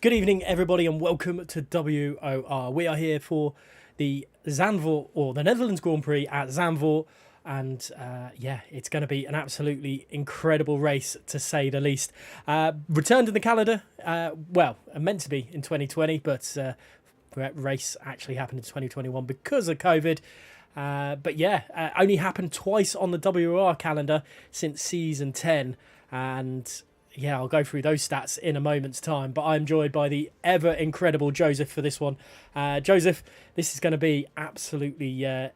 Good evening, everybody, and welcome to WOR. We are here for the Zandvoort, or the Netherlands Grand Prix at Zandvoort, and it's going to be an absolutely incredible race, to say the least. Returned in the calendar, meant to be in 2020, but race actually happened in 2021 because of COVID. Only happened twice on the WOR calendar since season 10, and I'll go through those stats in a moment's time, but I'm joined by the ever incredible Joseph for this one. Joseph, this is going to be absolutely an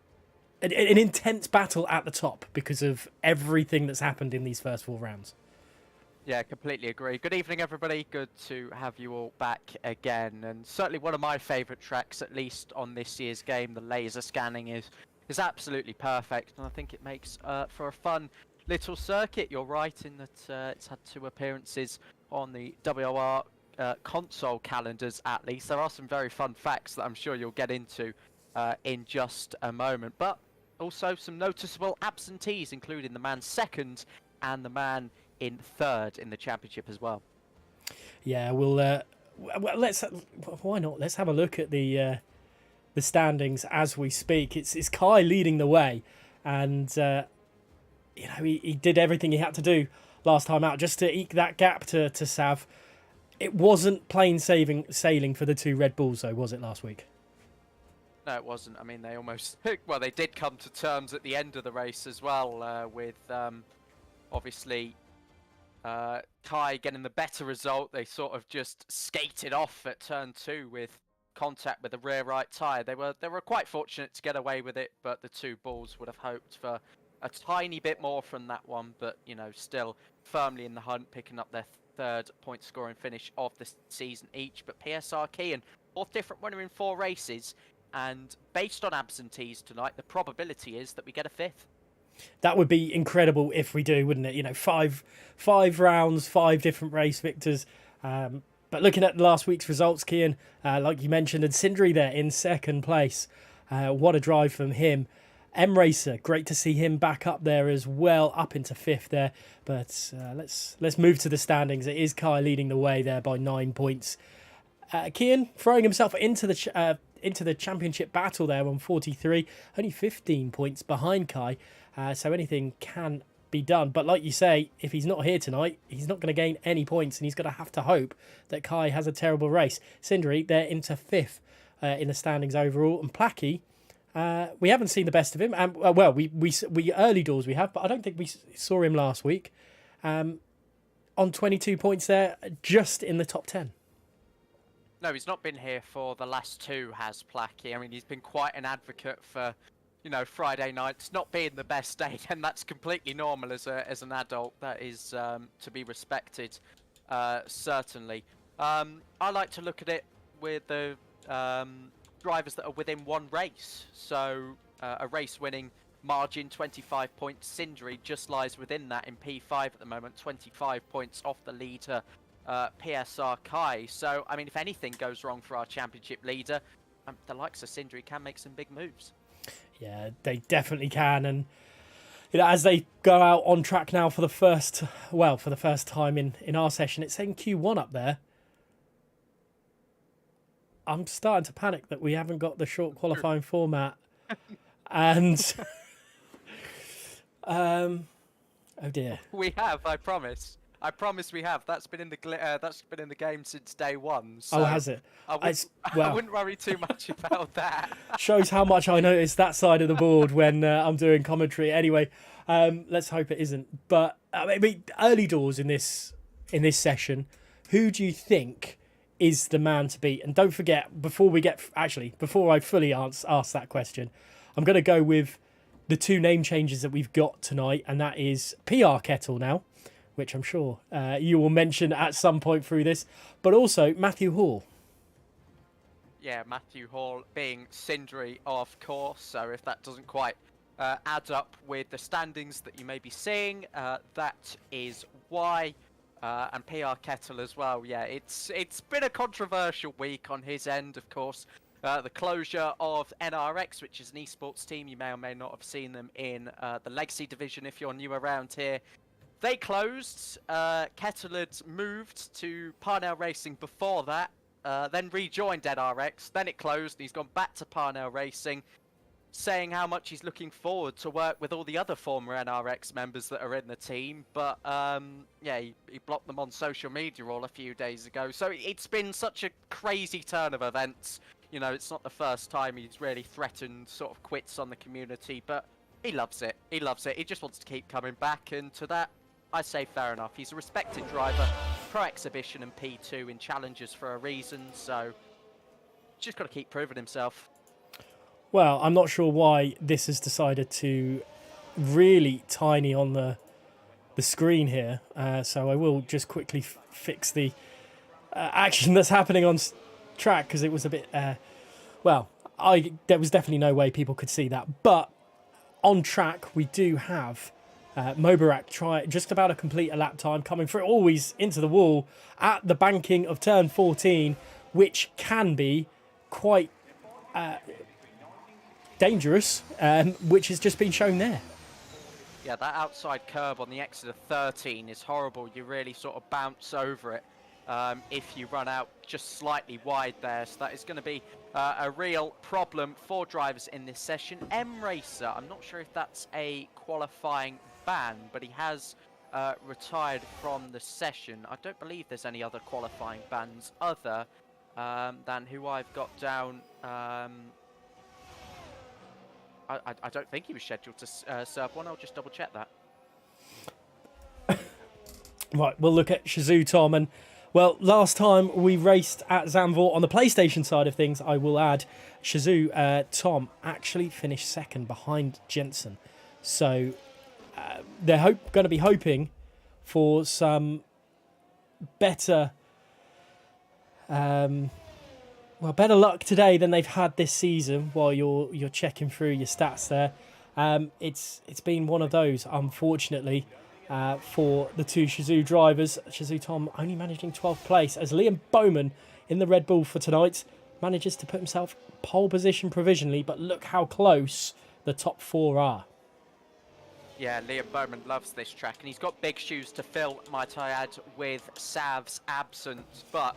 intense battle at the top because of everything that's happened in these first four rounds. Yeah, completely agree. Good evening, everybody. Good to have you all back again. And certainly one of my favourite tracks, at least on this year's game, the laser scanning is absolutely perfect. And I think it makes for a fun little circuit. You're right in that it's had 2 appearances on the WOR console calendars, at least. There are some very fun facts that I'm sure you'll get into in just a moment. But also some noticeable absentees, including the man second and the man in third in the championship as well. Yeah, why not? Let's have a look at the standings as we speak. It's Kai leading the way, and he did everything he had to do last time out just to eke that gap to Sav. It wasn't plain sailing for the 2 Red Bulls, though, was it, last week? No, it wasn't. I mean, they almost... Well, they did come to terms at the end of the race as well, with obviously Kai getting the better result. They sort of just skated off at turn 2 with contact with the rear right tyre. They were quite fortunate to get away with it, but the 2 Bulls would have hoped for a tiny bit more from that one, but still firmly in the hunt, picking up their 3rd point scoring finish of the season each. But PSR Kian, 4th different winner in 4 races, and based on absentees tonight, the probability is that we get a 5th. That would be incredible if we do, wouldn't it? Five rounds, 5 different race victors. But looking at last week's results, Kian, like you mentioned, and Sindri there in 2nd place. What a drive from him. M Racer, great to see him back up there as well, up into 5th there. But let's move to the standings. It is Kai leading the way there by 9 points. Kian throwing himself into the championship battle there on 43, only 15 points behind Kai. So anything can be done. But like you say, if he's not here tonight, he's not going to gain any points, and he's going to have to hope that Kai has a terrible race. Sindri, they're into 5th in the standings overall, and Placky, we haven't seen the best of him. And we early doors we have, but I don't think we saw him last week. On 22 points there, just in the top 10. No, he's not been here for the last 2, has Placky. I mean, he's been quite an advocate for, Friday nights not being the best day, and that's completely normal as an adult. That is to be respected, certainly. I like to look at it with the drivers that are within 1 race. So a race winning margin, 25 points. Sindri just lies within that in P5 at the moment, 25 points off the leader, PSR Kai. So, I mean, if anything goes wrong for our championship leader, the likes of Sindri can make some big moves. Yeah, they definitely can. And as they go out on track now for the first time in our session, it's saying Q1 up there. I'm starting to panic that we haven't got the short qualifying format. And oh dear. We have, I promise. I promise we have. That's been in the game since day 1. So oh, has it? I wouldn't worry too much about that. Shows how much I notice that side of the board when I'm doing commentary. Anyway, let's hope it isn't. But I mean, early doors in this session, who do you think is the man to beat? And don't forget, before I fully ask that question, I'm going to go with the 2 name changes that we've got tonight, and that is PR Kettle now, which I'm sure you will mention at some point through this, but also Matthew Hall. Yeah, Matthew Hall being Sindri, of course. So if that doesn't quite add up with the standings that you may be seeing, that is why. And PR Kettle as well. Yeah, it's been a controversial week on his end, of course. The closure of NRX, which is an esports team. You may or may not have seen them in the Legacy division if you're new around here. They closed. Kettle had moved to Parnell Racing before that, then rejoined NRX. Then it closed, and he's gone back to Parnell Racing, saying how much he's looking forward to work with all the other former NRX members that are in the team. But yeah, he blocked them on social media all a few days ago. So it's been such a crazy turn of events. You know, it's not the first time he's really threatened sort of quits on the community, but he loves it. He loves it. He just wants to keep coming back, and to that, I say fair enough. He's a respected driver, Pro Exhibition and P2 in challenges for a reason, so just got to keep proving himself. Well, I'm not sure why this has decided to really tiny on the screen here, so I will just quickly fix the action that's happening on track, because it was a bit well, there was definitely no way people could see that. But on track we do have Mobarak try just about to complete a lap time, coming through always into the wall at the banking of turn 14, which can be quite dangerous, which has just been shown there. Yeah, that outside curb on the exit of 13 is horrible. You really sort of bounce over it if you run out just slightly wide there. So that is going to be a real problem for drivers in this session. M Racer, I'm not sure if that's a qualifying ban, but he has retired from the session. I don't believe there's any other qualifying bans other than who I've got down. I don't think he was scheduled to serve one. I'll just double check that. Right, we'll look at Shazoo Tom. And, well, last time we raced at Zandvoort on the PlayStation side of things, I will add, Shazoo Tom actually finished second behind Jensen. So they're going to be hoping for some better better luck today than they've had this season while you're checking through your stats there. It's been one of those, unfortunately, for the two Shazoo drivers. Shazoo Tom only managing 12th place, as Liam Bowman in the Red Bull for tonight manages to put himself pole position provisionally, but look how close the top four are. Yeah, Liam Bowman loves this track, and he's got big shoes to fill, might I add, with Sav's absence, but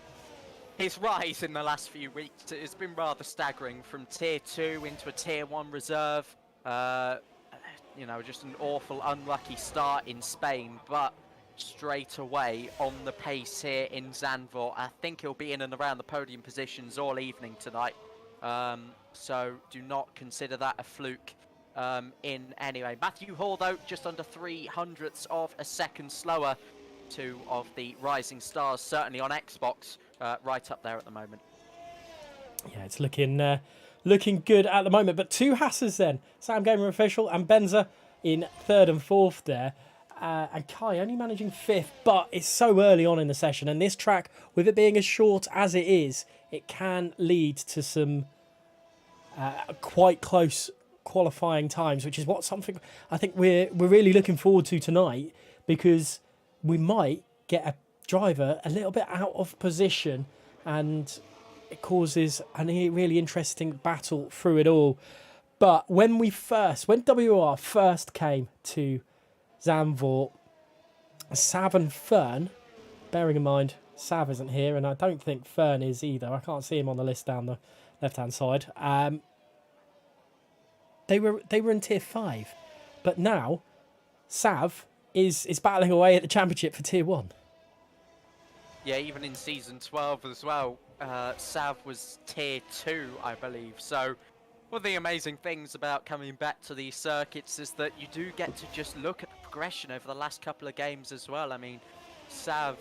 his rise in the last few weeks has been rather staggering, from Tier 2 into a Tier 1 reserve. You know, just an awful, unlucky start in Spain, but straight away on the pace here in Zandvoort. I think he'll be in and around the podium positions all evening tonight. So do not consider that a fluke in any way. Matthew Hall, though, just under 0.03 of a second slower. Two of the rising stars, certainly on Xbox, right up there at the moment. Yeah, it's looking good at the moment. But two Hassers then, Sam Gamer Official and Benza in third and fourth there. And Kai only managing fifth, but it's so early on in the session. And this track, with it being as short as it is, it can lead to some quite close qualifying times, which is something I think we're really looking forward to tonight, because we might get a driver a little bit out of position, and it causes a really interesting battle through it all. But when WOR first came to Zandvoort, Sav and Fern, bearing in mind Sav isn't here, and I don't think Fern is either. I can't see him on the list down the left-hand side. They were in Tier 5, but now Sav is battling away at the championship for Tier 1. Yeah, even in Season 12 as well, Sav was Tier 2, I believe. So one of the amazing things about coming back to these circuits is that you do get to just look at the progression over the last couple of games as well. I mean, Sav,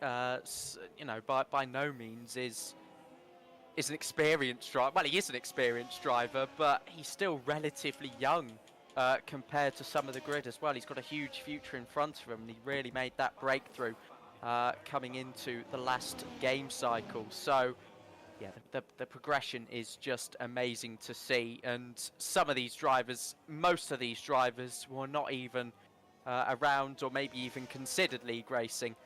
you know, by no means is an experienced driver. Well, he is an experienced driver, but he's still relatively young compared to some of the grid as well. He's got a huge future in front of him, and he really made that breakthrough coming into the last game cycle. So yeah, the progression is just amazing to see. And some of these drivers, most of these drivers, were not even around or maybe even considered league racing.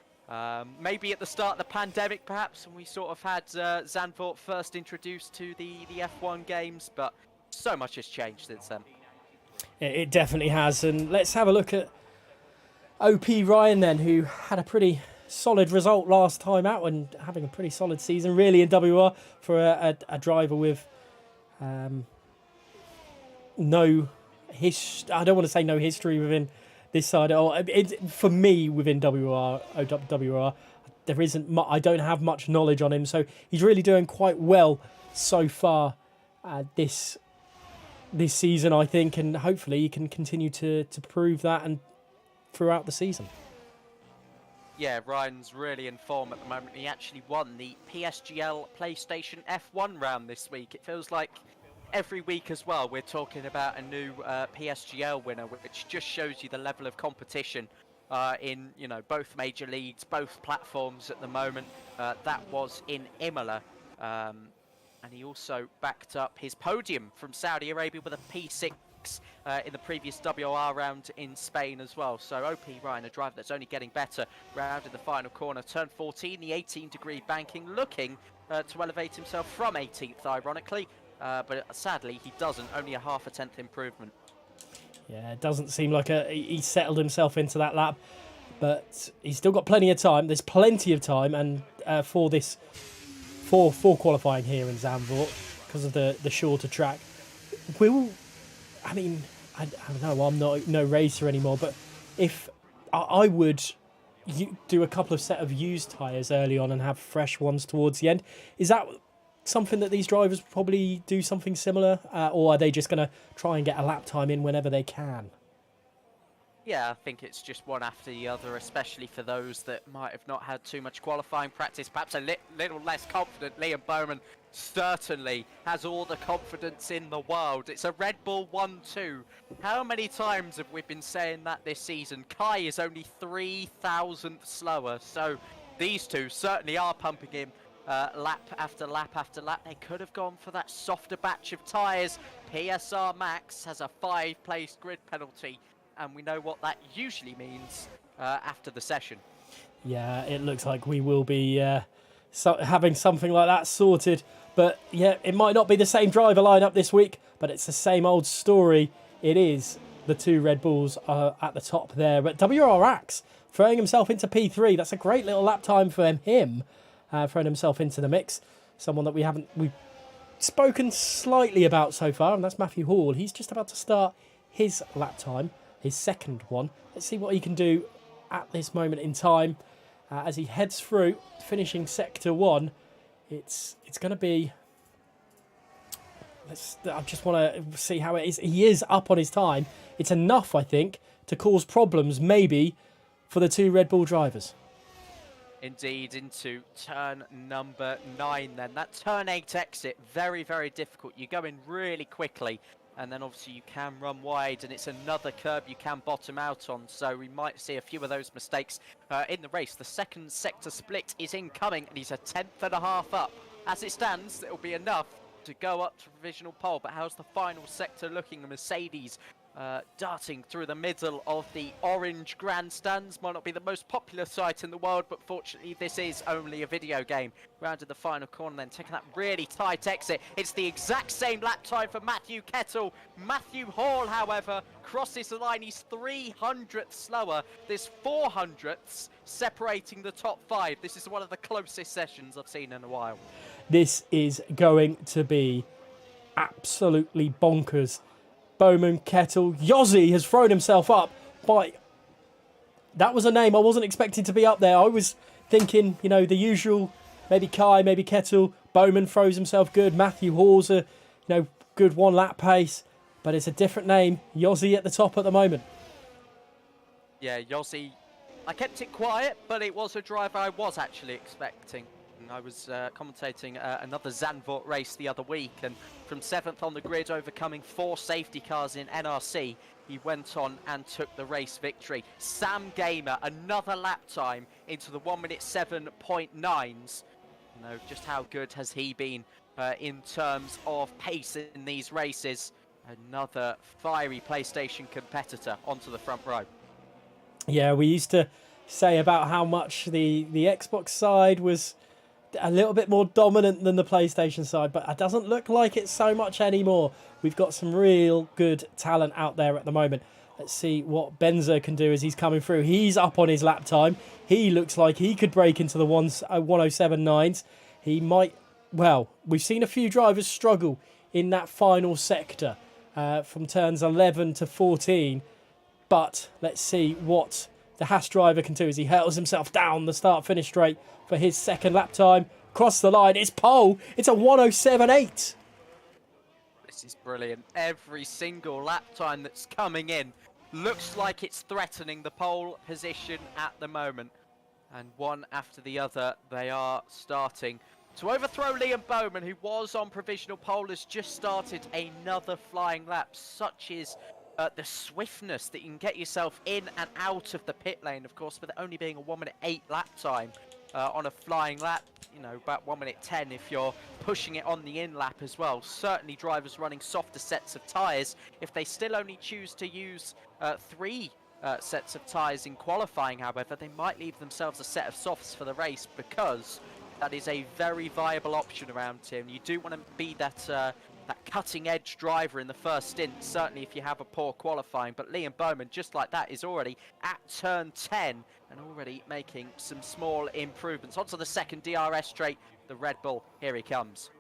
Maybe at the start of the pandemic, perhaps, when we sort of had Zandvoort first introduced to the F1 games, but so much has changed since then. It definitely has. And let's have a look at OP Ryan then, who had a pretty solid result last time out and having a pretty solid season really in WR for a driver with no I don't want to say no history within this side at all. For me, within WR, there isn't I don't have much knowledge on him, so he's really doing quite well so far this season, I think, and hopefully he can continue to prove that and throughout the season. Yeah, Ryan's really in form at the moment. He actually won the PSGL PlayStation F1 round this week. It feels like every week as well we're talking about a new PSGL winner, which just shows you the level of competition in both major leagues, both platforms at the moment. That was in Imola, and he also backed up his podium from Saudi Arabia with a P6 in the previous WOR round in Spain as well. So OP Ryan, a driver that's only getting better, round in the final corner, turn 14, the 18-degree banking, looking to elevate himself from 18th, ironically. But sadly, he doesn't. Only a half a tenth improvement. Yeah, it doesn't seem like he settled himself into that lap, but he's still got plenty of time. There's plenty of time, and for qualifying here in Zandvoort because of the shorter track. I don't know. I'm not no racer anymore, but if I would do a couple of set of used tyres early on and have fresh ones towards the end. Is that something that these drivers probably do something similar, or are they just going to try and get a lap time in whenever they can? Yeah, I think it's just one after the other, especially for those that might have not had too much qualifying practice, perhaps a little less confident. Liam Bowman certainly has all the confidence in the world. It's a Red Bull 1-2. How many times have we been saying that this season? Kai is only 3,000 slower, so these two certainly are pumping him lap after lap after lap. They could have gone for that softer batch of tyres. PSR Max has a 5-place grid penalty, and we know what that usually means after the session. Yeah, it looks like we will be having something like that sorted. But yeah, it might not be the same driver lineup this week, but it's the same old story. It is the two Red Bulls at the top there. But WRX throwing himself into P3. That's a great little lap time for him, throwing himself into the mix. Someone that we've spoken slightly about so far, and that's Matthew Hall. He's just about to start his lap time, his second one. Let's see what he can do at this moment in time as he heads through, finishing Sector 1. It's going to be... I just want to see how it is. He is up on his time. It's enough, I think, to cause problems, maybe, for the two Red Bull drivers. Indeed, into turn number 9 then. That turn 8 exit, very, very difficult. You go in really quickly, and then obviously you can run wide, and it's another curb you can bottom out on, so we might see a few of those mistakes in the race. The second sector split is incoming, and he's a tenth and a half up. As it stands, it'll be enough to go up to provisional pole, but how's the final sector looking? The Mercedes darting through the middle of the orange grandstands. Might not be the most popular sight in the world, but fortunately this is only a video game. Rounded the final corner, then taking that really tight exit. It's the exact same lap time for Matthew Kettle. Matthew Hall, however, crosses the line. He's 300ths slower. There's 400ths separating the top 5. This is one of the closest sessions I've seen in a while. This is going to be absolutely bonkers. Bowman, Kettle, Yossi has thrown himself up by... That was a name I wasn't expecting to be up there. I was thinking, the usual, maybe Kai, maybe Kettle. Bowman throws himself good. Matthew Hall's a, good one lap pace. But it's a different name. Yossi at the top at the moment. Yeah, Yossi, I kept it quiet, but it was a driver I was actually expecting. I was commentating another Zandvoort race the other week, and from 7th on the grid, overcoming 4 safety cars in NRC, he went on and took the race victory. Sam Gamer, another lap time into the 1:07.9s. Just how good has he been in terms of pace in these races? Another fiery PlayStation competitor onto the front row. Yeah, we used to say about how much the Xbox side was a little bit more dominant than the PlayStation side, but it doesn't look like it so much anymore. We've got some real good talent out there at the moment. Let's see what Benzo can do as he's coming through. He's up on his lap time. He looks like he could break into the 107.9s. He might... Well, we've seen a few drivers struggle in that final sector from turns 11 to 14. But let's see what the Haas driver can do as he hurls himself down the start-finish straight for his second lap time. Across the line, it's pole. It's a 107.8. This is brilliant. Every single lap time that's coming in looks like it's threatening the pole position at the moment. And one after the other, they are starting to overthrow Liam Bowman, who was on provisional pole, has just started another flying lap. Such is the swiftness that you can get yourself in and out of the pit lane, of course, with it only being a 1:08 lap time on a flying lap. You know, about 1:10 if you're pushing it on the in lap as well. Certainly drivers running softer sets of tyres, if they still only choose to use 3 sets of tyres in qualifying, however, they might leave themselves a set of softs for the race, because that is a very viable option around here. And you do want to be that that cutting-edge driver in the first stint, certainly if you have a poor qualifying. But Liam Bowman, just like that, is already at turn 10 and already making some small improvements. Onto the second DRS straight, the Red Bull, here he comes.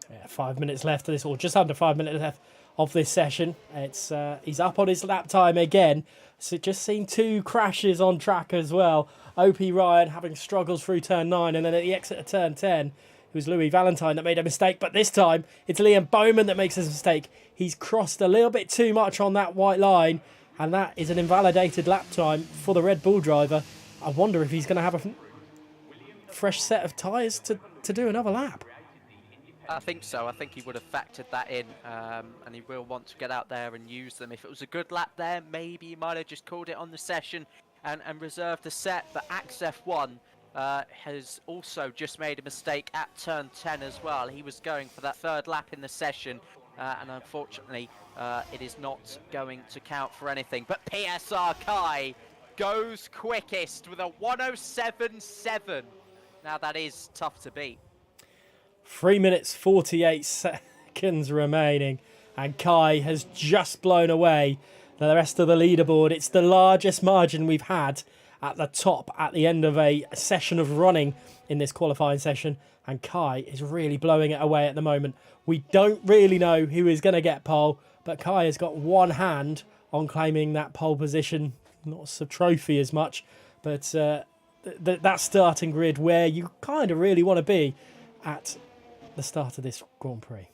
Yeah, 5 minutes left of this, or just under 5 minutes left of this session. It's he's up on his lap time again. So just seen 2 crashes on track as well. OP Ryan having struggles through turn 9, and then at the exit of turn 10, it was Louis Valentine that made a mistake. But this time, it's Liam Bowman that makes a mistake. He's crossed a little bit too much on that white line, and that is an invalidated lap time for the Red Bull driver. I wonder if he's going to have a fresh set of tyres to do another lap. I think so. I think he would have factored that in, and he will want to get out there and use them. If it was a good lap there, maybe he might have just called it on the session and reserved the set. But Axe F1 has also just made a mistake at turn 10 as well. He was going for that 3rd lap in the session, and unfortunately it is not going to count for anything. But PSR Kai goes quickest with a 107.7. Now that is tough to beat. 3 minutes 48 seconds remaining, and Kai has just blown away the rest of the leaderboard. It's the largest margin we've had at the top at the end of a session of running in this qualifying session, and Kai is really blowing it away at the moment. We don't really know who is going to get pole, but Kai has got one hand on claiming that pole position. Not a trophy as much, but that starting grid where you kind of really want to be at the start of this Grand Prix.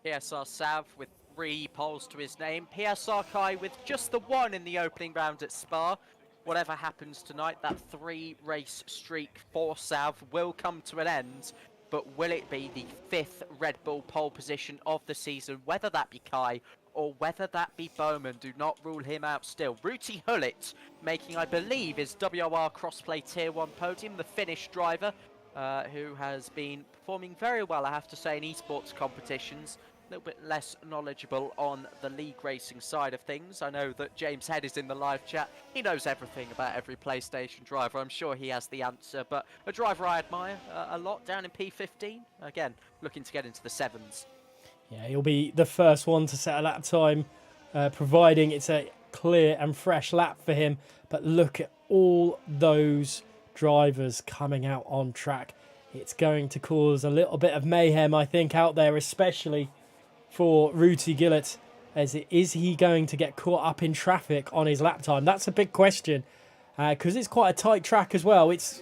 PSR Sav with 3 poles to his name. PSR Kai with just the 1 in the opening round at Spa. Whatever happens tonight, that 3-race streak for Sav will come to an end. But will it be the 5th Red Bull pole position of the season? Whether that be Kai or whether that be Bowman, do not rule him out still. Ruti Hullet making, I believe, his WOR Crossplay Tier 1 podium, the Finnish driver, who has been performing very well, I have to say, in esports competitions. A little bit less knowledgeable on the league racing side of things. I know that James Head is in the live chat. He knows everything about every PlayStation driver. I'm sure he has the answer, but a driver I admire a lot down in P15. Again, looking to get into the 7s. Yeah, he'll be the first one to set a lap time, providing it's a clear and fresh lap for him. But look at all those drivers coming out on track. It's going to cause a little bit of mayhem, I think, out there, especially for Ruti Gillett. Is he going to get caught up in traffic on his lap time? That's a big question, because it's quite a tight track as well. It's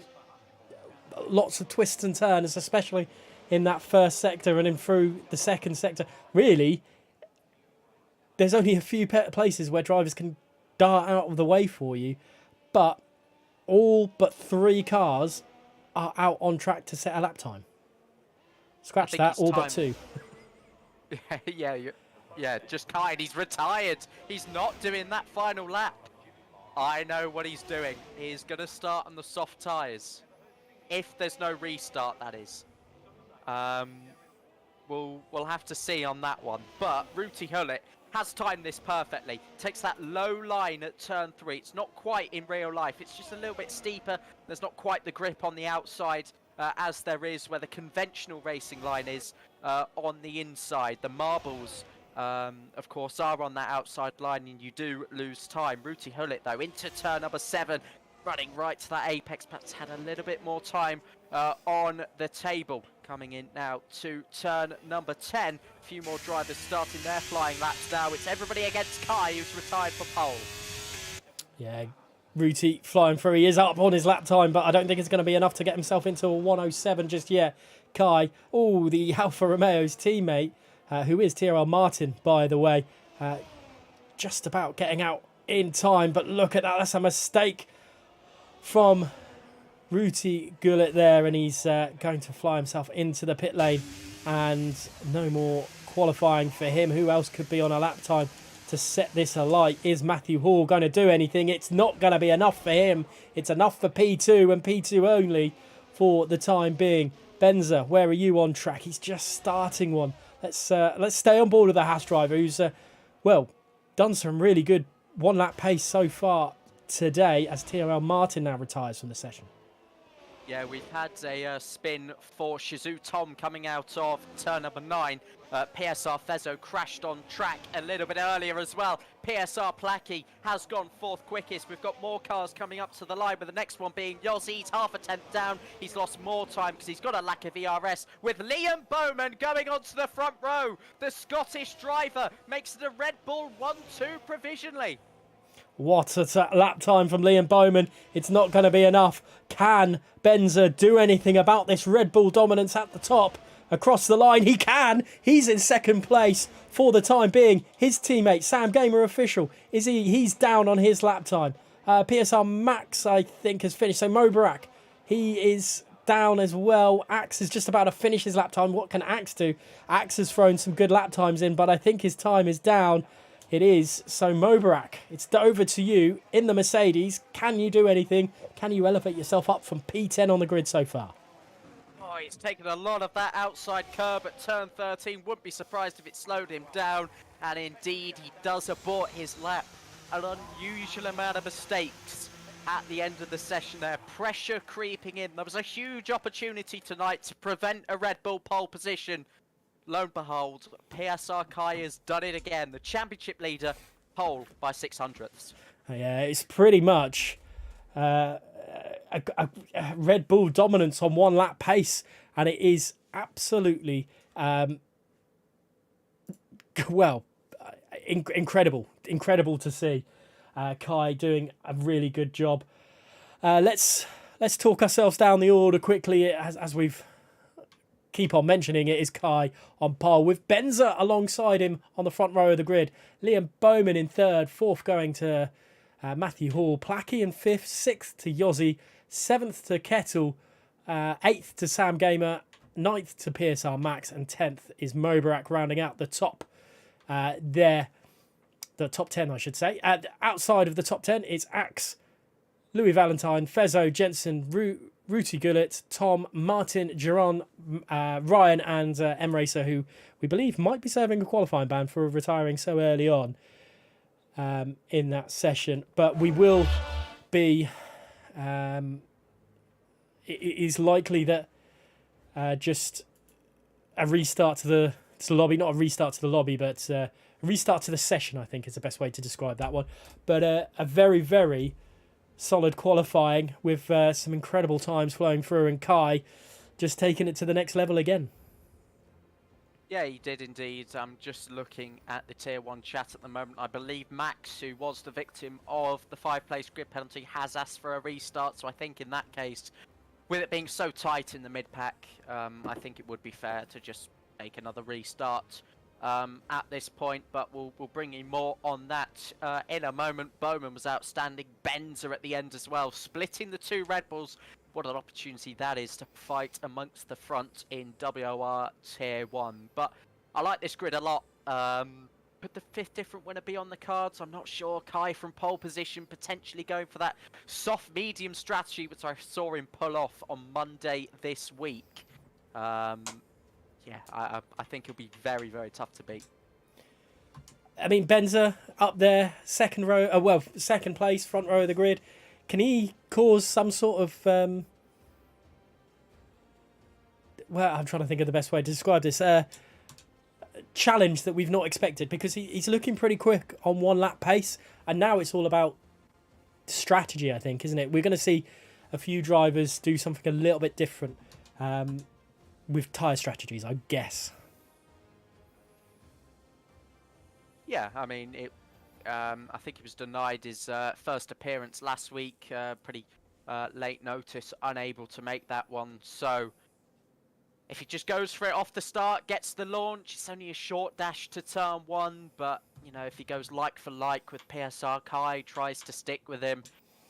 lots of twists and turns, especially in that first sector and in through the second sector. Really, there's only a few places where drivers can dart out of the way for you, but all but 3 cars are out on track to set a lap time. Scratch that, all but 2. Yeah, just kind. He's retired. He's not doing that final lap. I know what he's doing. He's going to start on the soft tyres. If there's no restart, that is. We'll have to see on that one. But Ruti Hullet has timed this perfectly. Takes that low line at turn 3. It's not quite in real life. It's just a little bit steeper. There's not quite the grip on the outside as there is where the conventional racing line is on the inside. The marbles, of course, are on that outside line, and you do lose time. Ruti Hullet, though, into turn number 7, running right to that apex, perhaps had a little bit more time on the table. Coming in now to turn number 10. A few more drivers starting their flying laps now. It's everybody against Kai, who's retired for pole. Yeah, Ruti flying through. He is up on his lap time, but I don't think it's going to be enough to get himself into a 107 just yet. Kai, the Alfa Romeo's teammate, who is TRL Martin, by the way, just about getting out in time. But look at that. That's a mistake from Ruti Gullit there, and he's going to fly himself into the pit lane, and no more qualifying for him. Who else could be on a lap time to set this alight? Is Matthew Hall going to do anything? It's not going to be enough for him. It's enough for P2 and P2 only for the time being. Benza, where are you on track? He's just starting one. Let's stay on board with the Haas driver, who's done some really good one lap pace so far today, as TRL Martin now retires from the session. Yeah, we've had a spin for Shizu Tom coming out of turn number 9. PSR Fezzo crashed on track a little bit earlier as well. PSR Placky has gone 4th quickest. We've got more cars coming up to the line, with the next one being Yossi. He's half a tenth down. He's lost more time because he's got a lack of ERS, with Liam Bowman going onto the front row. The Scottish driver makes it a Red Bull 1-2 provisionally. What a lap time from Liam Bowman. It's not going to be enough. Can Benza do anything about this Red Bull dominance at the top? Across the line, he can. He's in 2nd place for the time being. His teammate, Sam Gamer official, he's down on his lap time. PSR Max, I think, has finished. So Mobarak, he is down as well. Axe is just about to finish his lap time. What can Axe do? Axe has thrown some good lap times in, but I think his time is down. It is. So Mobarak, it's over to you in the Mercedes. Can you do anything? Can you elevate yourself up from P10 on the grid so far? Oh, he's taken a lot of that outside curb at turn 13. Wouldn't be surprised if it slowed him down. And indeed, he does abort his lap. An unusual amount of mistakes at the end of the session there. Pressure creeping in. There was a huge opportunity tonight to prevent a Red Bull pole position. Lo and behold, PSR Kai has done it again. The championship leader, pole by 600ths. Yeah, it's pretty much a Red Bull dominance on one lap pace, and it is absolutely incredible to see Kai doing a really good job. Let's talk ourselves down the order quickly, as we've keep on mentioning it. Is Kai on par with Benza alongside him on the front row of the grid. Liam Bowman in 3rd, 4th going to Matthew Hall, Placky in 5th, 6th to Yossi, 7th to Kettle, 8th to Sam Gamer, 9th to PSR Max, and 10th is Mobarak, rounding out the top there. The top 10, I should say. Outside of the top 10, it's Axe, Louis Valentine, Fezzo, Jensen, Ruti Gullit, Tom, Martin, Geron, Ryan, and M Racer, who we believe might be serving a qualifying ban for retiring so early on in that session. But we will be... it is likely that just a restart to the lobby, not a restart to the lobby, but a restart to the session, I think is the best way to describe that one. But a very, very solid qualifying with some incredible times flowing through, and Kai just taking it to the next level again. Yeah, he did indeed. I'm just looking at the Tier 1 chat at the moment. I believe Max, who was the victim of the 5-place grid penalty, has asked for a restart. So I think in that case, with it being so tight in the mid-pack, I think it would be fair to just make another restart at this point. But we'll bring in more on that in a moment. Bowman was outstanding. Benza at the end as well, splitting the 2 Red Bulls. What an opportunity that is to fight amongst the front in WOR Tier 1. But I like this grid a lot. Could the 5th different winner be on the cards? I'm not sure. Kai from pole position, potentially going for that soft-medium strategy, which I saw him pull off on Monday this week. Yeah, I think it'll be very, very tough to beat. I mean, Benza up there, second place, front row of the grid. Can he cause some sort of well, I'm trying to think of the best way to describe this. Challenge that we've not expected, because he's looking pretty quick on 1 lap pace, and now it's all about strategy, I think, isn't it? We're going to see a few drivers do something a little bit different with tyre strategies, I guess. Yeah, I mean, I think he was denied his first appearance last week, pretty late notice, unable to make that one. So if he just goes for it off the start, gets the launch, it's only a short dash to turn 1, but, you know, if he goes like for like with PSR, Kai tries to stick with him,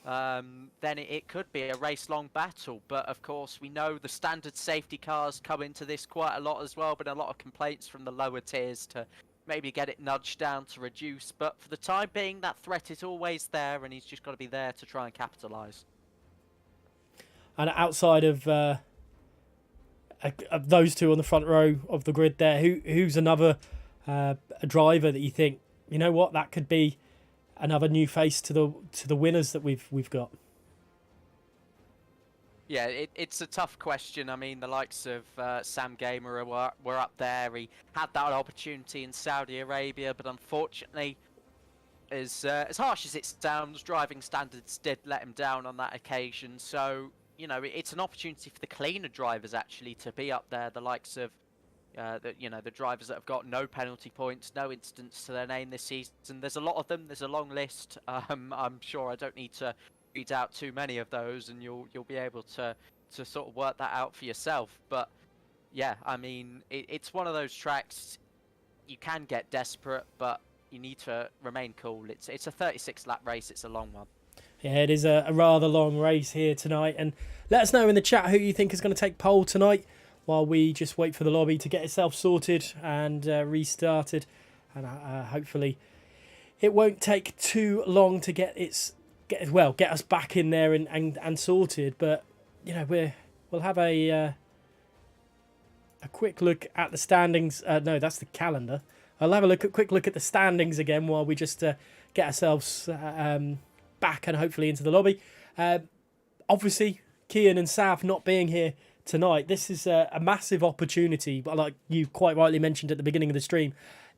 then it could be a race-long battle. But, of course, we know the standard safety cars come into this quite a lot as well, but a lot of complaints from the lower tiers to maybe get it nudged down to reduce. But for the time being, that threat is always there, and he's just got to be there to try and capitalise. And outside of those two on the front row of the grid there, who's another a driver that you think, you know what, that could be another new face to the winners that we've got? Yeah, it's a tough question. I mean, the likes of Sam Gamer were up there. He had that opportunity in Saudi Arabia, but unfortunately, as harsh as it sounds, driving standards did let him down on that occasion. So, you know, it's an opportunity for the cleaner drivers actually to be up there. The likes of the drivers that have got no penalty points, no incidents to their name this season. There's a lot of them. There's a long list. I'm sure I don't need to read out too many of those, and you'll be able to sort of work that out for yourself. But yeah, I mean, it's one of those tracks you can get desperate, but you need to remain cool. It's a 36 lap race. It's a long one. Yeah, it is a rather long race here tonight. And let us know in the chat who you think is going to take pole tonight, while we just wait for the lobby to get itself sorted and restarted. And hopefully it won't take too long to get us back in there and sorted. But, you know, we'll have a quick look at the standings. No, that's the calendar. I'll have a quick look at the standings again while we just get ourselves back and hopefully into the lobby. Obviously, Kian and Sav not being here tonight, this is a massive opportunity, but like you quite rightly mentioned at the beginning of the stream,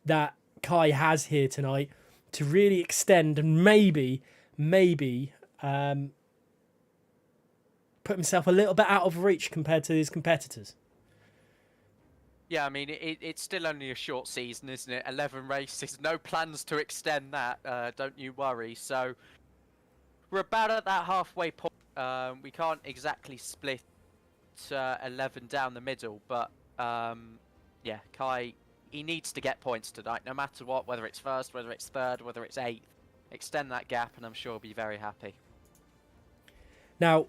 that Kai has here tonight to really extend and maybe put himself a little bit out of reach compared to his competitors. Yeah, I mean, it's still only a short season, isn't it? 11 races, no plans to extend that, don't you worry. So we're about at that halfway point. We can't exactly split 11 down the middle, but yeah, Kai, he needs to get points tonight, no matter what, whether it's first, whether it's third, whether it's eighth. Extend that gap, and I'm sure he'll be very happy. Now,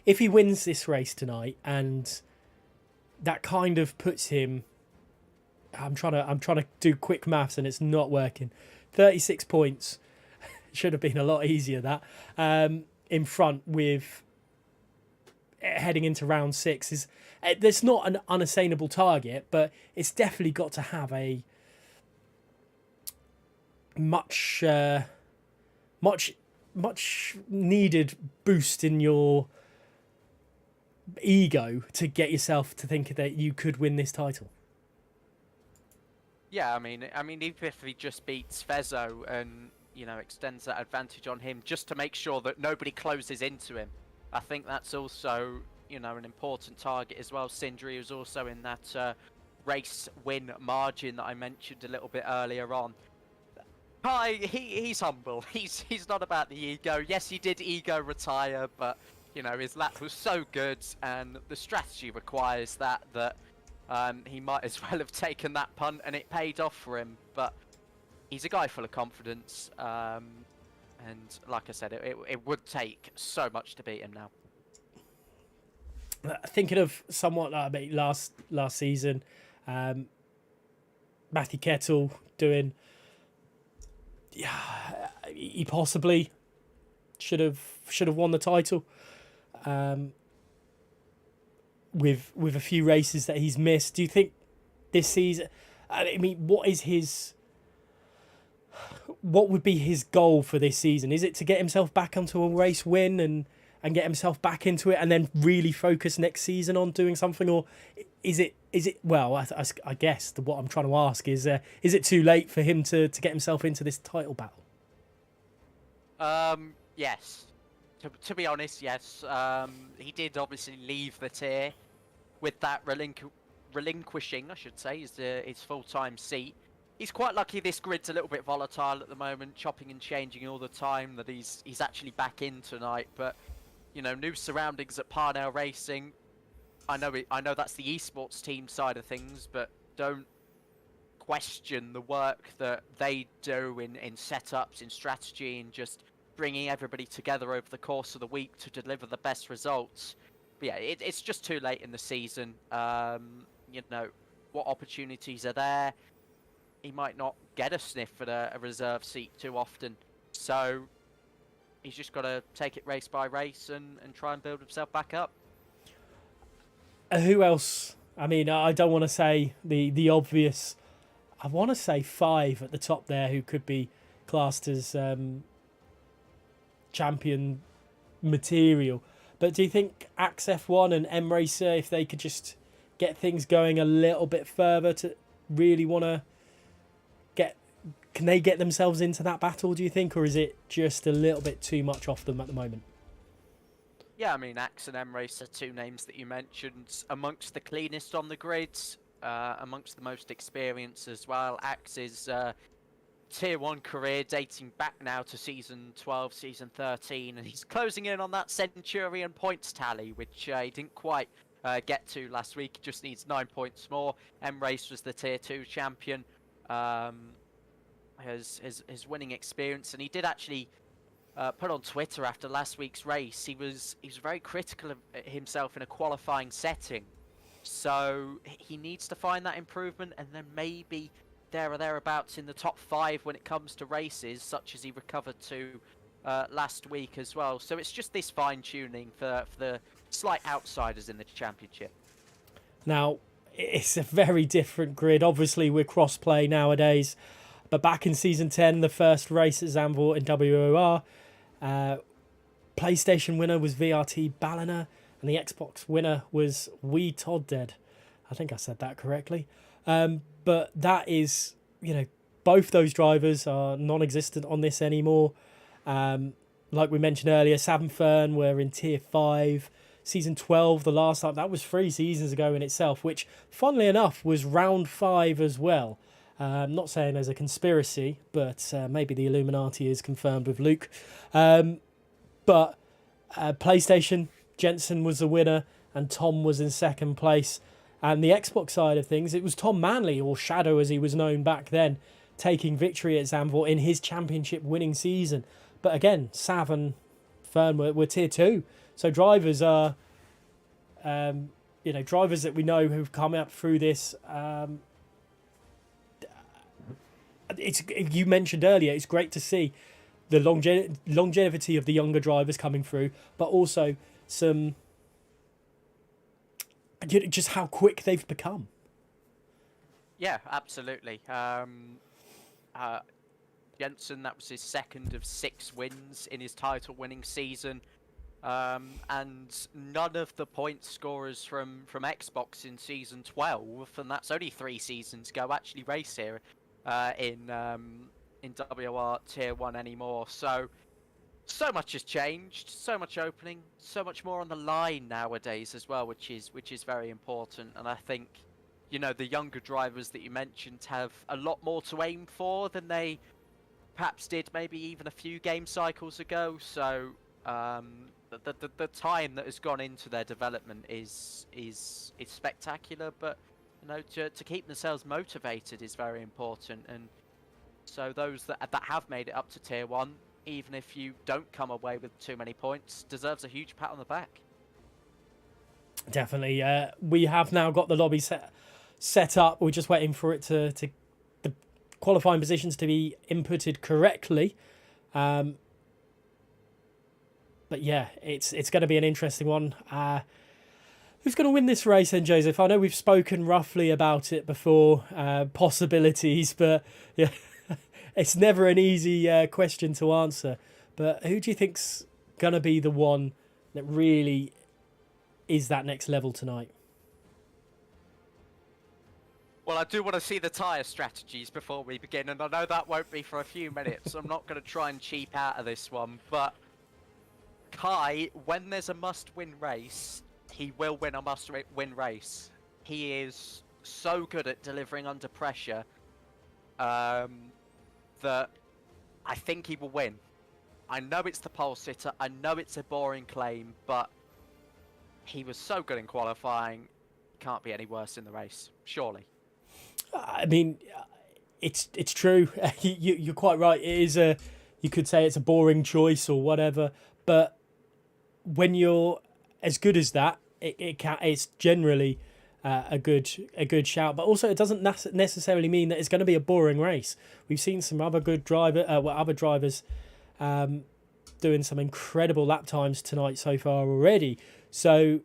if he wins this race tonight, and that kind of puts him, I'm trying to do quick maths and it's not working. 36 points should have been a lot easier. That in front with heading into round 6 is there's not an unattainable target, but it's definitely got to have a much needed boost in your ego to get yourself to think that you could win this title. Yeah, I mean, even if he just beats Fezzo and, you know, extends that advantage on him just to make sure that nobody closes into him, I think that's also, you know, an important target as well. Sindri was also in that race win margin that I mentioned a little bit earlier on. Kai, he's humble. He's not about the ego. Yes, he did ego retire, but, you know, his lap was so good, and the strategy requires that he might as well have taken that punt, and it paid off for him. But he's a guy full of confidence, and like I said, it would take so much to beat him now. Thinking of somewhat like last season, Matthew Kettle doing, yeah, he possibly should have won the title. With a few races that he's missed, do you think this season? I mean, what would be his goal for this season? Is it to get himself back onto a race win and get himself back into it and then really focus next season on doing something? Or is it well, I guess what I'm trying to ask is it too late for him to get himself into this title battle? Yes. To be honest, yes. He did obviously leave the tier with that relinquishing, I should say, his full-time seat. He's quite lucky this grid's a little bit volatile at the moment, chopping and changing all the time, that he's actually back in tonight. But, you know, new surroundings at Parnell Racing. I know that's the esports team side of things, but don't question the work that they do in setups, in strategy, and just bringing everybody together over the course of the week to deliver the best results. But yeah, it's just too late in the season. You know, what opportunities are there? He might not get a sniff at a reserve seat too often. So he's just got to take it race by race and try and build himself back up. Who else? I mean, I don't want to say the obvious. I want to say 5 at the top there who could be classed as champion material. But do you think Axe F1 and M Racer, if they could just get things going a little bit further, to really want to can they get themselves into that battle, do you think? Or is it just a little bit too much off them at the moment? Yeah, I mean, Axe and M Racer, 2 names that you mentioned, amongst the cleanest on the grids, amongst the most experienced as well. Axe's Tier 1 career dating back now to Season 12, Season 13, and he's closing in on that Centurion points tally, which he didn't quite get to last week. He just needs 9 points more. M-Race was the Tier 2 champion, his winning experience, and he did actually put on Twitter after last week's race, he was very critical of himself in a qualifying setting. So he needs to find that improvement, and then maybe there or thereabouts in the top 5 when it comes to races, such as he recovered to last week as well. So it's just this fine-tuning for the slight outsiders in the championship. Now, it's a very different grid. Obviously, we're cross-play nowadays. But back in Season 10, the first race at Zandvoort in WOR, PlayStation winner was VRT Ballina, and the Xbox winner was We Todd Dead. I think I said that correctly. But that is, you know, both those drivers are non-existent on this anymore. Like we mentioned earlier, Savin Fern were in Tier 5. Season 12, the last time, that was 3 seasons ago in itself, which, funnily enough, was round 5 as well. I'm not saying there's a conspiracy, but maybe the Illuminati is confirmed with Luke. But PlayStation, Jensen was the winner, and Tom was in second place. And the Xbox side of things, it was Tom Manley, or Shadow as he was known back then, taking victory at Zandvoort in his championship winning season. But again, Sav and Fern were Tier 2. So drivers are, drivers that we know who've come up through this. You mentioned earlier, it's great to see the longevity of the younger drivers coming through, but also some just how quick they've become. Yeah, absolutely. Jensen, that was his second of 6 wins in his title-winning season. And none of the point scorers from Xbox in Season 12, and that's only 3 seasons ago, actually race here in WR Tier 1 anymore. So much has changed, so much opening, so much more on the line nowadays as well, which is very important. And I think, you know, the younger drivers that you mentioned have a lot more to aim for than they perhaps did maybe even a few game cycles ago. So the time that has gone into their development is spectacular, but you know, to keep themselves motivated is very important. And so those that have made it up to Tier 1, even if you don't come away with too many points, deserves a huge pat on the back. Definitely. We have now got the lobby set up. We're just waiting for it to the qualifying positions to be inputted correctly. But yeah, it's going to be an interesting one. Who's going to win this race then, Joseph? I know we've spoken roughly about it before, possibilities, but yeah, it's never an easy question to answer. But who do you think's going to be the one that really is that next level tonight? Well, I do want to see the tyre strategies before we begin, and I know that won't be for a few minutes, so I'm not going to try and cheap out of this one, but Kai, when there's a must-win race, he will win a must-win race. He is so good at delivering under pressure that I think he will win. I know it's the pole sitter, I know it's a boring claim, but he was so good in qualifying, can't be any worse in the race, surely. I mean, it's true. You're quite right. It is you could say it's a boring choice or whatever, but when you're as good as that, it's generally a good shout. But also, it doesn't necessarily mean that it's going to be a boring race. We've seen some other good other drivers doing some incredible lap times tonight so far already. So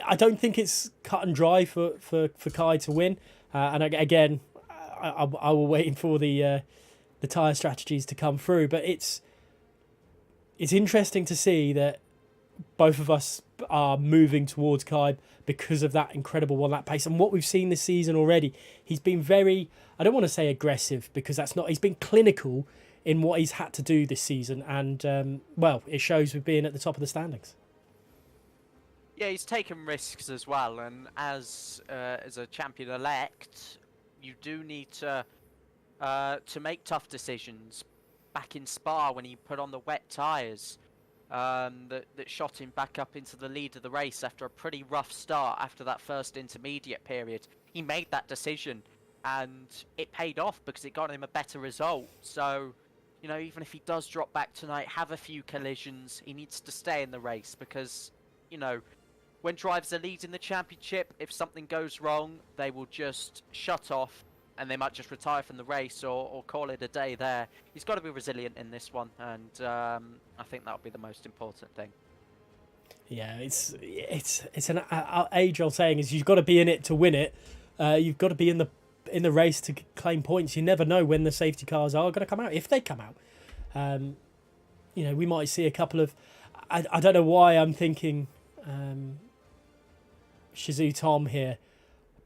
I don't think it's cut and dry for Kai to win. And again, I will wait for the tyre strategies to come through. But it's interesting to see that both of us are moving towards Kai because of that incredible one-lap pace. And what we've seen this season already, he's been very, I don't want to say aggressive because that's not, he's been clinical in what he's had to do this season. And, well, it shows with being at the top of the standings. Yeah, he's taken risks as well, and as a champion-elect, you do need to make tough decisions. Back in Spa, when he put on the wet tyres, that shot him back up into the lead of the race after a pretty rough start after that first intermediate period, he made that decision, and it paid off because it got him a better result. So, you know, even if he does drop back tonight, have a few collisions, he needs to stay in the race because, you know, when drivers are leading the championship, if something goes wrong, they will just shut off and they might just retire from the race or call it a day there. He's got to be resilient in this one, and I think that'll be the most important thing. Yeah, it's an age-old saying is you've got to be in it to win it. You've got to be in the race to claim points. You never know when the safety cars are going to come out, if they come out. You know, we might see a couple of. I don't know why I'm thinking. Shizou Tom here,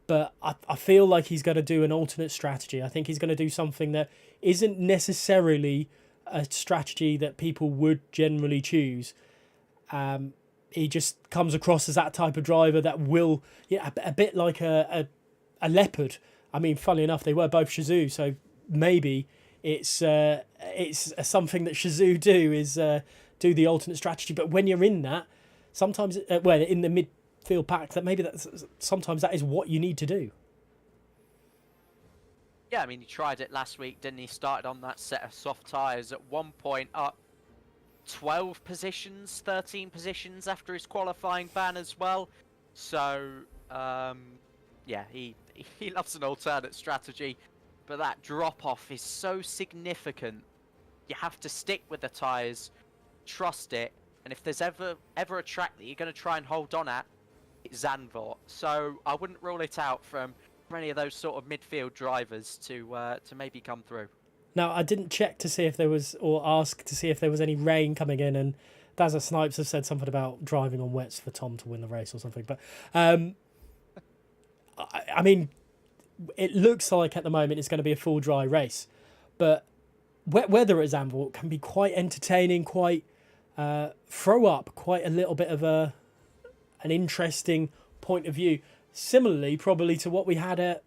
but I feel like he's going to do an alternate strategy. I think he's going to do something that isn't necessarily a strategy that people would generally choose. He just comes across as that type of driver that will, a bit like a leopard. I mean, funnily enough, they were both Shizou, so maybe it's something that Shizou do is do the alternate strategy. But when you're in that, sometimes, in the midfield pack, sometimes that is what you need to do. Yeah, I mean, he tried it last week, didn't he? Started on that set of soft tyres at one point up 12 positions, 13 positions after his qualifying ban as well. So, yeah, he loves an alternate strategy, but that drop-off is so significant. You have to stick with the tyres, trust it, and if there's ever a track that you're going to try and hold on at, it's Zandvoort. So I wouldn't rule it out from any of those sort of midfield drivers to maybe come through. Now, I didn't check to see if there was, or ask to see if there was any rain coming in, and Dazza Snipes have said something about driving on wets for Tom to win the race or something. But, I mean, it looks like at the moment it's going to be a full dry race. But wet weather at Zandvoort can be quite entertaining, quite throw up quite a little bit of an interesting point of view. Similarly, probably to what we had at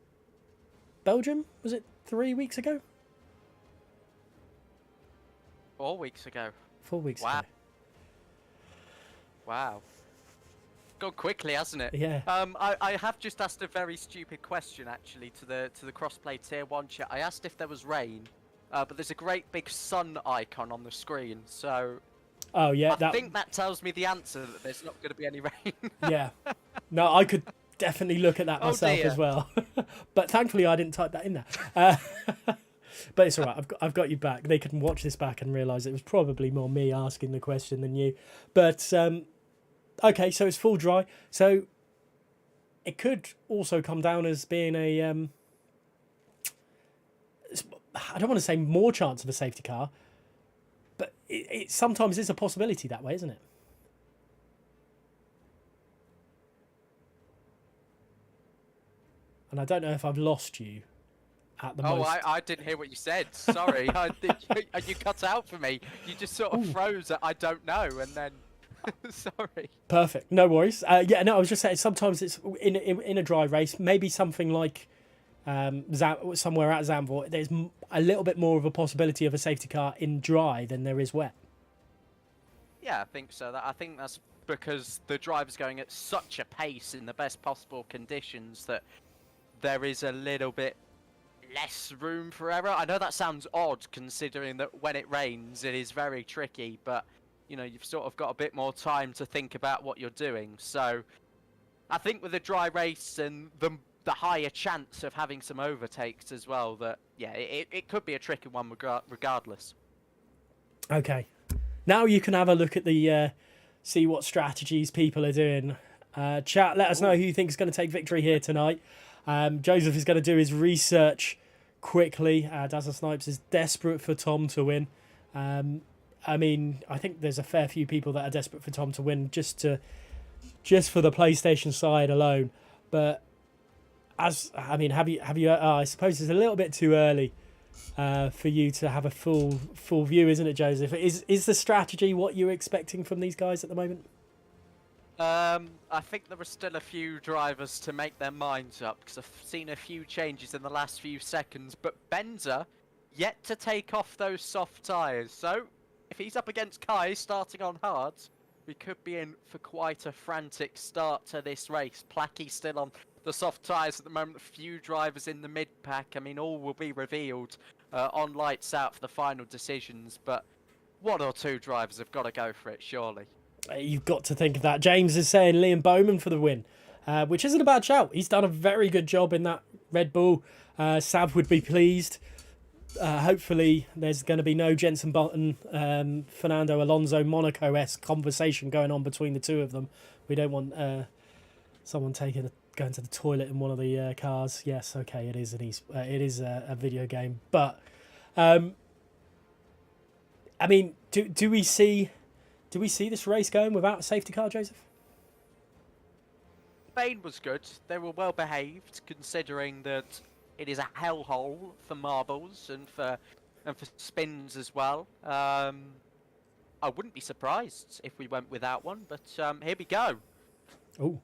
Belgium, was it 3 weeks ago? 4 weeks ago. 4 weeks wow. ago. Wow. Gone quickly, hasn't it? Yeah. I have just asked a very stupid question actually to the crossplay tier 1 chat. I asked if there was rain, but there's a great big sun icon on the screen, so Oh yeah, I think that tells me the answer, that there's not going to be any rain. Yeah. No, I could definitely look at that myself dear. as well. But thankfully I didn't type that in there. But it's all right. I've got you back. They can watch this back and realise it was probably more me asking the question than you. But okay, so it's full dry. So it could also come down as being a I don't want to say more chance of a safety car, but it sometimes is a possibility that way, isn't it? and I don't know if I've lost you at the most. I didn't hear what you said. Sorry, you cut out for me. You just sort of froze at I don't know, and then sorry. Perfect, no worries. Yeah, no, I was just saying sometimes it's in a dry race, maybe something like somewhere at Zandvoort, there's a little bit more of a possibility of a safety car in dry than there is wet. Yeah, I think so. I think that's because the driver's going at such a pace in the best possible conditions that there is a little bit less room for error. I know that sounds odd considering that when it rains it is very tricky, but you know, you've sort of got a bit more time to think about what you're doing. So I think with a dry race and the higher chance of having some overtakes as well, that yeah, it could be a tricky one regardless. Okay, now you can have a look at the see what strategies people are doing. Chat, let us know who you think is going to take victory here tonight. Joseph is going to do his research quickly. Dazzle Snipes is desperate for Tom to win. I mean, I think there's a fair few people that are desperate for Tom to win just for the PlayStation side alone. But have you? I suppose it's a little bit too early for you to have a full view, isn't it, Joseph? Is the strategy what you're expecting from these guys at the moment? I think there are still a few drivers to make their minds up because I've seen a few changes in the last few seconds, but Benza yet to take off those soft tyres. So if he's up against Kai starting on hards, we could be in for quite a frantic start to this race. Placky still on the soft tyres at the moment, a few drivers in the mid-pack. I mean, all will be revealed on lights out for the final decisions, but one or two drivers have got to go for it, surely. You've got to think of that. James is saying Liam Bowman for the win, which isn't a bad shout. He's done a very good job in that Red Bull. Sav would be pleased. Hopefully there's going to be no Jenson Button, Fernando Alonso, Monaco-esque conversation going on between the two of them. We don't want someone going to the toilet in one of the cars. Yes, okay, it is a video game. But, I mean, do we see this race going without a safety car, Joseph? Spain was good. They were well behaved, considering that it is a hellhole for marbles and for spins as well. I wouldn't be surprised if we went without one, but here we go. Oh,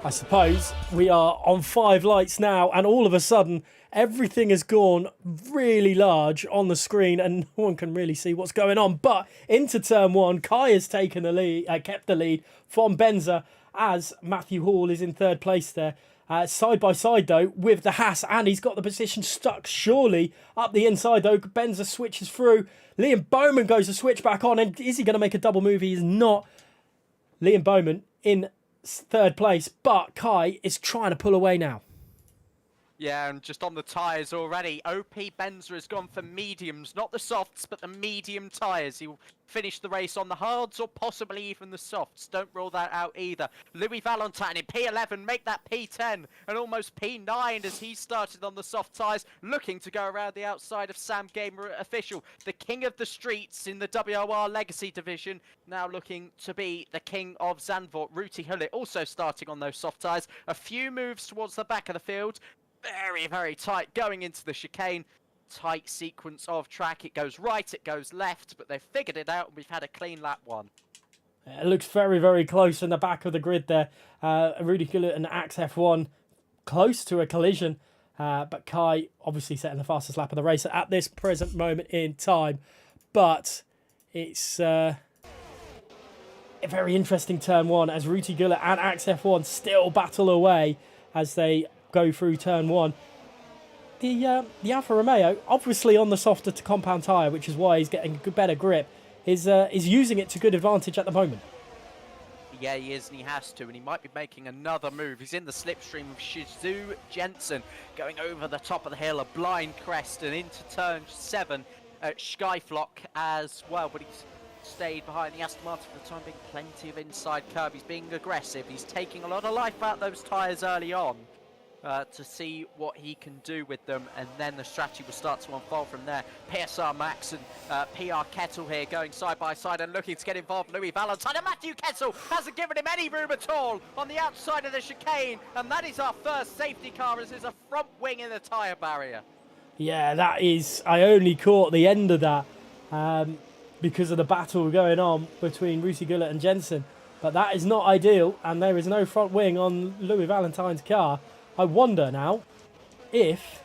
I suppose we are on 5 lights now, and all of a sudden everything has gone really large on the screen, and no one can really see what's going on. But into turn 1, Kai has taken the lead, kept the lead from Benza, as Matthew Hall is in 3rd place there. Side by side though with the Haas, and he's got the position stuck surely up the inside though. Benza switches through. Liam Bowman goes to switch back on, and is he going to make a double move? He is not. Liam Bowman in 3rd place, but Kai is trying to pull away now. Yeah, and just on the tyres already, OP Benza has gone for mediums, not the softs, but the medium tyres. He'll finish the race on the hards or possibly even the softs. Don't rule that out either. Louis Valentine in P11, make that P10 and almost P9 as he started on the soft tyres, looking to go around the outside of Sam Gamer Official, the king of the streets in the WOR Legacy division, now looking to be the king of Zandvoort. Ruti Hullet also starting on those soft tyres. A few moves towards the back of the field. Very, very tight going into the chicane. Tight sequence of track. It goes right, it goes left, but they've figured it out and we've had a clean lap 1. It looks very, very close in the back of the grid there. Rudy Gillett and Axe F1 close to a collision, but Kai obviously setting the fastest lap of the race at this present moment in time. But it's a very interesting turn 1 as Rudy Gillett and Axe F1 still battle away as they go through turn 1. The Alfa Romeo, obviously on the softer to compound tyre, which is why he's getting a better grip, is using it to good advantage at the moment. Yeah, he is, and he has to, and he might be making another move. He's in the slipstream of Shizu Jensen, going over the top of the hill, a blind crest, and into turn 7 at Skyflock as well, but he's stayed behind the Aston Martin for the time being. Plenty of inside curb. He's being aggressive. He's taking a lot of life out of those tyres early on. to see what he can do with them, and then the strategy will start to unfold from there. PSR Max and PR Kettle here going side by side and looking to get involved. Louis Valentine, and Matthew Kettle hasn't given him any room at all on the outside of the chicane, and that is our first safety car as there's a front wing in the tyre barrier. Yeah, that is... I only caught the end of that because of the battle going on between Rusi Gullit and Jensen. But that is not ideal, and there is no front wing on Louis Valentine's car. I wonder now if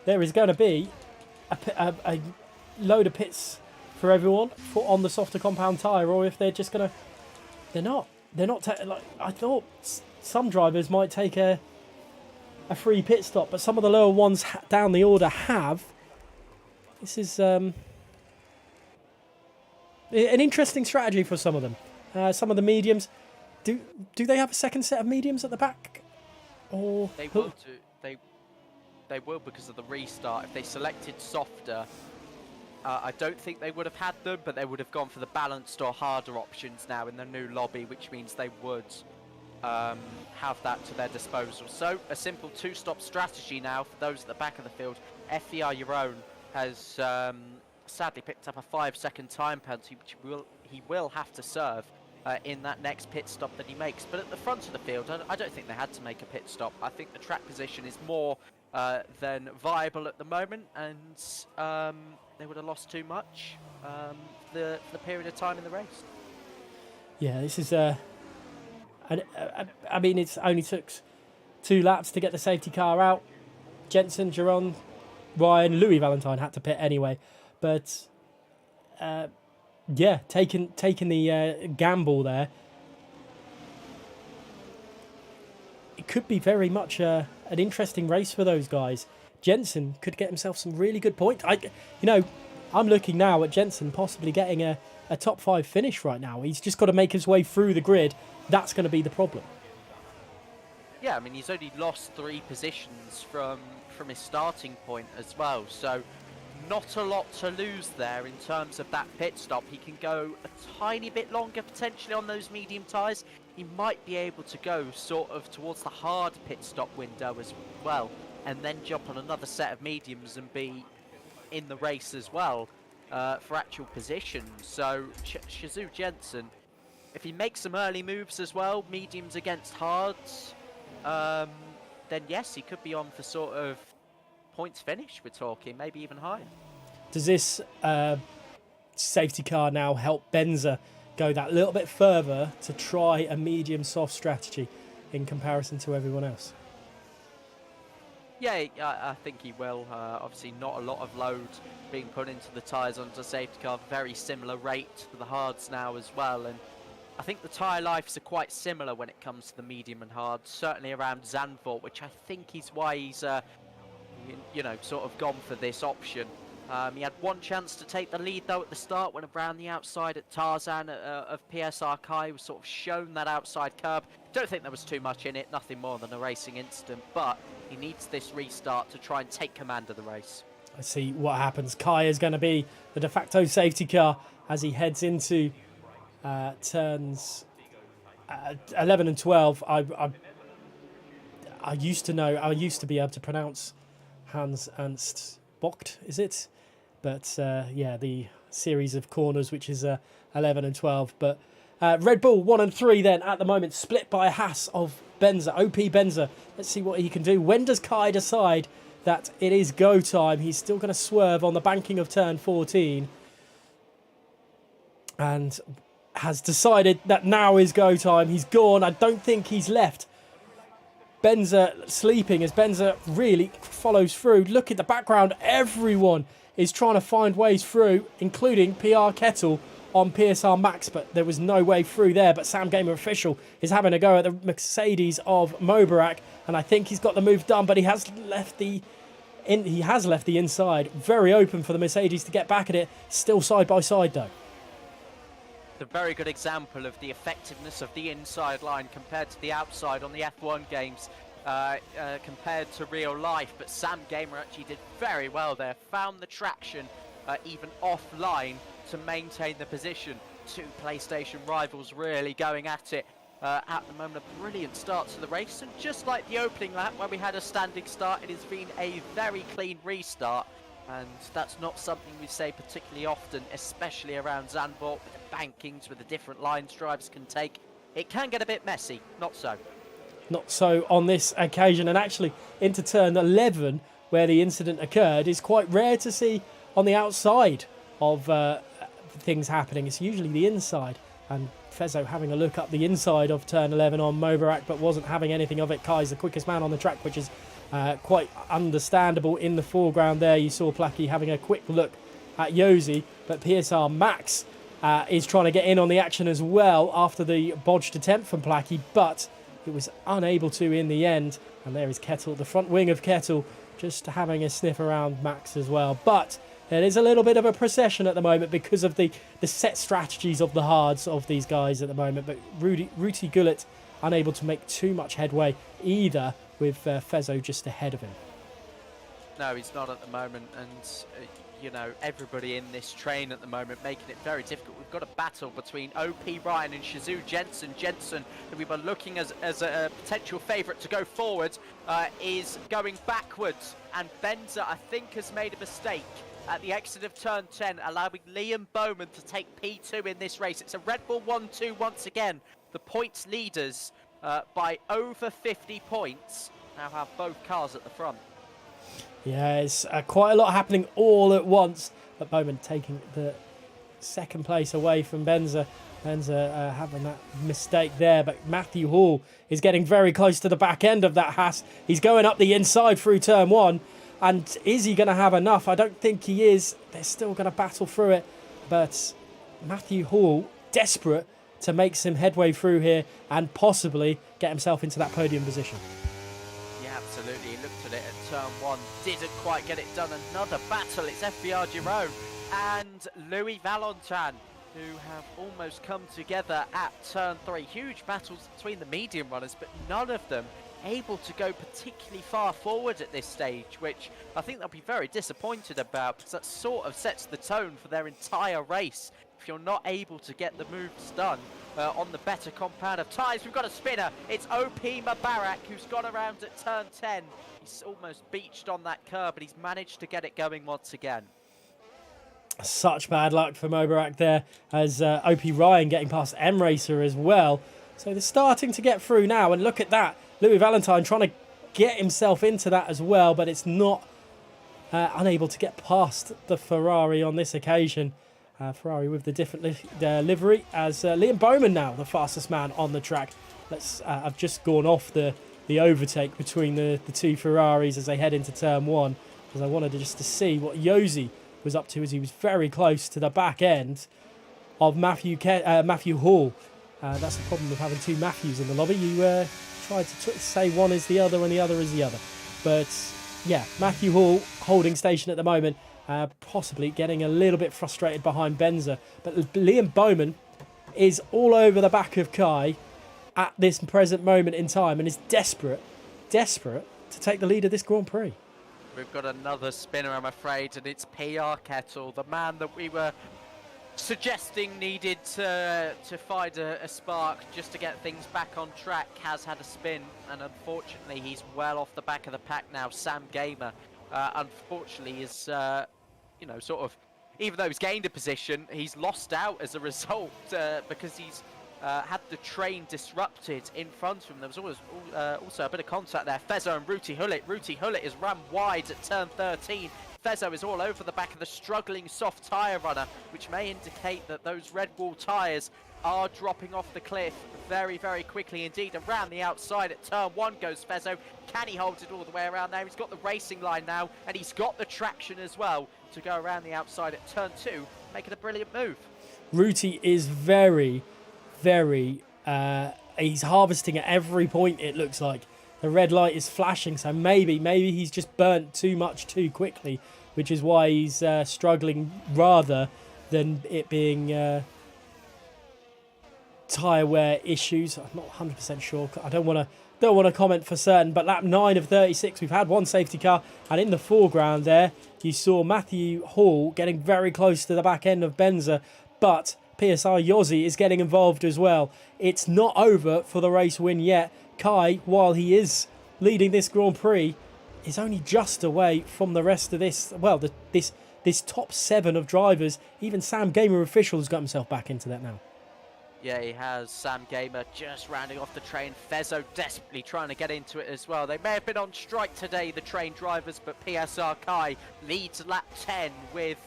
there is going to be a load of pits for everyone on the softer compound tyre, or if they're just going to... They're not. Like, I thought some drivers might take a free pit stop, but some of the lower ones down the order have. This is an interesting strategy for some of them. Some of the mediums, do they have a second set of mediums at the back? Or they will do. They will because of the restart. If they selected softer, I don't think they would have had them, but they would have gone for the balanced or harder options now in the new lobby, which means they would have that to their disposal. So a simple two-stop strategy now for those at the back of the field. FER Your Own has sadly picked up a 5-second time penalty, which he will have to serve in that next pit stop that he makes. But at the front of the field, I don't think they had to make a pit stop. I think the track position is more than viable at the moment, and they would have lost too much for the period of time in the race. Yeah, this is I mean, it's only took 2 laps to get the safety car out. Jensen, Giron, Ryan, Louis Valentine had to pit anyway, but yeah, taking the gamble there. It could be very much an interesting race for those guys. Jensen could get himself some really good points. I'm looking now at Jensen possibly getting a top 5 finish right now. He's just got to make his way through the grid. That's going to be the problem. Yeah, I mean, he's only lost 3 positions from his starting point as well, so not a lot to lose there in terms of that pit stop. He can go a tiny bit longer potentially on those medium tyres. He might be able to go sort of towards the hard pit stop window as well, and then jump on another set of mediums and be in the race as well for actual position. So Shazoo Jensen, if he makes some early moves as well, mediums against hards, then yes, he could be on for sort of points finish, we're talking, maybe even higher. Does this safety car now help Benza go that little bit further to try a medium soft strategy in comparison to everyone else? Yeah, I think he will. Obviously not a lot of load being put into the tyres onto the safety car, very similar rate for the hards now as well, and I think the tyre lives are quite similar when it comes to the medium and hards, certainly around Zandvoort, which I think is why he's sort of gone for this option. He had one chance to take the lead though at the start when around the outside at Tarzan of PSR Kai was sort of shown that outside curb. Don't think there was too much in it, nothing more than a racing incident, but he needs this restart to try and take command of the race. Let's see what happens. Kai is going to be the de facto safety car as he heads into turns 11 and 12. I used to be able to pronounce Hans Ernst Bocht, is it? But yeah, the series of corners, which is 11 and 12. But Red Bull 1 and 3 then at the moment, split by a Haas of Benza, OP Benza. Let's see what he can do. When does Kai decide that it is go time? He's still going to swerve on the banking of turn 14 and has decided that now is go time. He's gone. I don't think he's left Benza sleeping as Benza really follows through. Look at the background. Everyone is trying to find ways through, including PR Kettle on PSR Max, but there was no way through there. But Sam Gamer Official is having a go at the Mercedes of Mobarak, and I think he's got the move done, but he has left the inside very open for the Mercedes to get back at it. Still side by side though. A very good example of the effectiveness of the inside line compared to the outside on the F1 games, compared to real life. But Sam Gamer actually did very well there, found the traction even offline to maintain the position. 2 PlayStation rivals really going at it at the moment. A brilliant start to the race, and just like the opening lap where we had a standing start, it has been a very clean restart, and that's not something we say particularly often, especially around Zandvoort with the bankings, with the different lines drivers can take. It can get a bit messy, not so. Not so on this occasion, and actually into turn 11 where the incident occurred is quite rare to see on the outside of things happening. It's usually the inside, and Fezzo having a look up the inside of turn 11 on Mobarak, but wasn't having anything of it. Kai's the quickest man on the track, which is quite understandable. In the foreground there you saw Placky having a quick look at Yosi, but PSR Max is trying to get in on the action as well after the bodged attempt from Placky, but it was unable to in the end. And there is Kettle, the front wing of Kettle, just having a sniff around Max as well. But it is a little bit of a procession at the moment because of the set strategies of the hards of these guys at the moment. But Ruti Gullit unable to make too much headway either, with Fezzo just ahead of him. No, he's not at the moment, and you know, everybody in this train at the moment making it very difficult. We've got a battle between OP Ryan and Shazoo Jensen. Jensen, that we were looking as a potential favourite to go forward, is going backwards, and Benza, I think, has made a mistake at the exit of turn 10, allowing Liam Bowman to take P2 in this race. It's a Red Bull 1-2 once again. The points leaders by over 50 points now have both cars at the front. Yeah, it's quite a lot happening all at once. But Bowman taking the second place away from Benza. Benza having that mistake there. But Matthew Hall is getting very close to the back end of that Haas. He's going up the inside through turn 1. And is he going to have enough? I don't think he is. They're still going to battle through it. But Matthew Hall, desperate to make some headway through here and possibly get himself into that podium position. Absolutely, he looked at it at turn 1, didn't quite get it done. Another battle, it's FBR Giro and Louis Valentin, who have almost come together at turn 3. Huge battles between the medium runners, but none of them able to go particularly far forward at this stage, which I think they'll be very disappointed about, because that sort of sets the tone for their entire race. If you're not able to get the moves done on the better compound of tyres. We've got a spinner. It's OP Mubarak who's gone around at turn 10. He's almost beached on that curb, but he's managed to get it going once again. Such bad luck for Mubarak there, as OP Ryan getting past M-Racer as well. So they're starting to get through now, and look at that. Louis Valentine trying to get himself into that as well, but it's not unable to get past the Ferrari on this occasion. Ferrari with the different livery, as Liam Bowman now the fastest man on the track. I've just gone off the overtake between the two Ferraris as they head into turn 1, because I wanted to see what Yosi was up to, as he was very close to the back end of Matthew Hall. That's the problem with having two Matthews in the lobby. You try to say one is the other and the other is the other. But yeah, Matthew Hall holding station at the moment. Possibly getting a little bit frustrated behind Benza. But Liam Bowman is all over the back of Kai at this present moment in time, and is desperate to take the lead of this Grand Prix. We've got another spinner, I'm afraid, and it's PR Kettle, the man that we were suggesting needed to find a spark just to get things back on track. Has had a spin, and unfortunately he's well off the back of the pack now. Sam Gamer unfortunately is, you know, sort of, even though he's gained a position, he's lost out as a result because he's had the train disrupted in front of him. There was also a bit of contact there. Fezzo and Ruti Hullet. Ruti Hullet is ran wide at turn 13. Fezzo is all over the back of the struggling soft tyre runner, which may indicate that those Red Bull tyres are dropping off the cliff very, very quickly indeed. Around the outside at turn 1 goes Fezzo. Can he hold it all the way around there? He's got the racing line now, and he's got the traction as well to go around the outside at turn 2, making a brilliant move. Ruti is very, he's harvesting at every point, it looks like. The red light is flashing, so maybe he's just burnt too much too quickly, which is why he's struggling, rather than it being tyre wear issues. I'm not 100% sure. I don't want to comment for certain, but lap 9 of 36, we've had one safety car, and in the foreground there, you saw Matthew Hall getting very close to the back end of Benza, but PSR Yossi is getting involved as well. It's not over for the race win yet. Kai, while he is leading this Grand Prix, is only just away from the rest of this, well, this top 7 of drivers. Even Sam Gamer Official has got himself back into that now. Yeah, he has. Sam Gamer just rounding off the train. Fezzo desperately trying to get into it as well. They may have been on strike today, the train drivers, but PSR Kai leads lap 10 with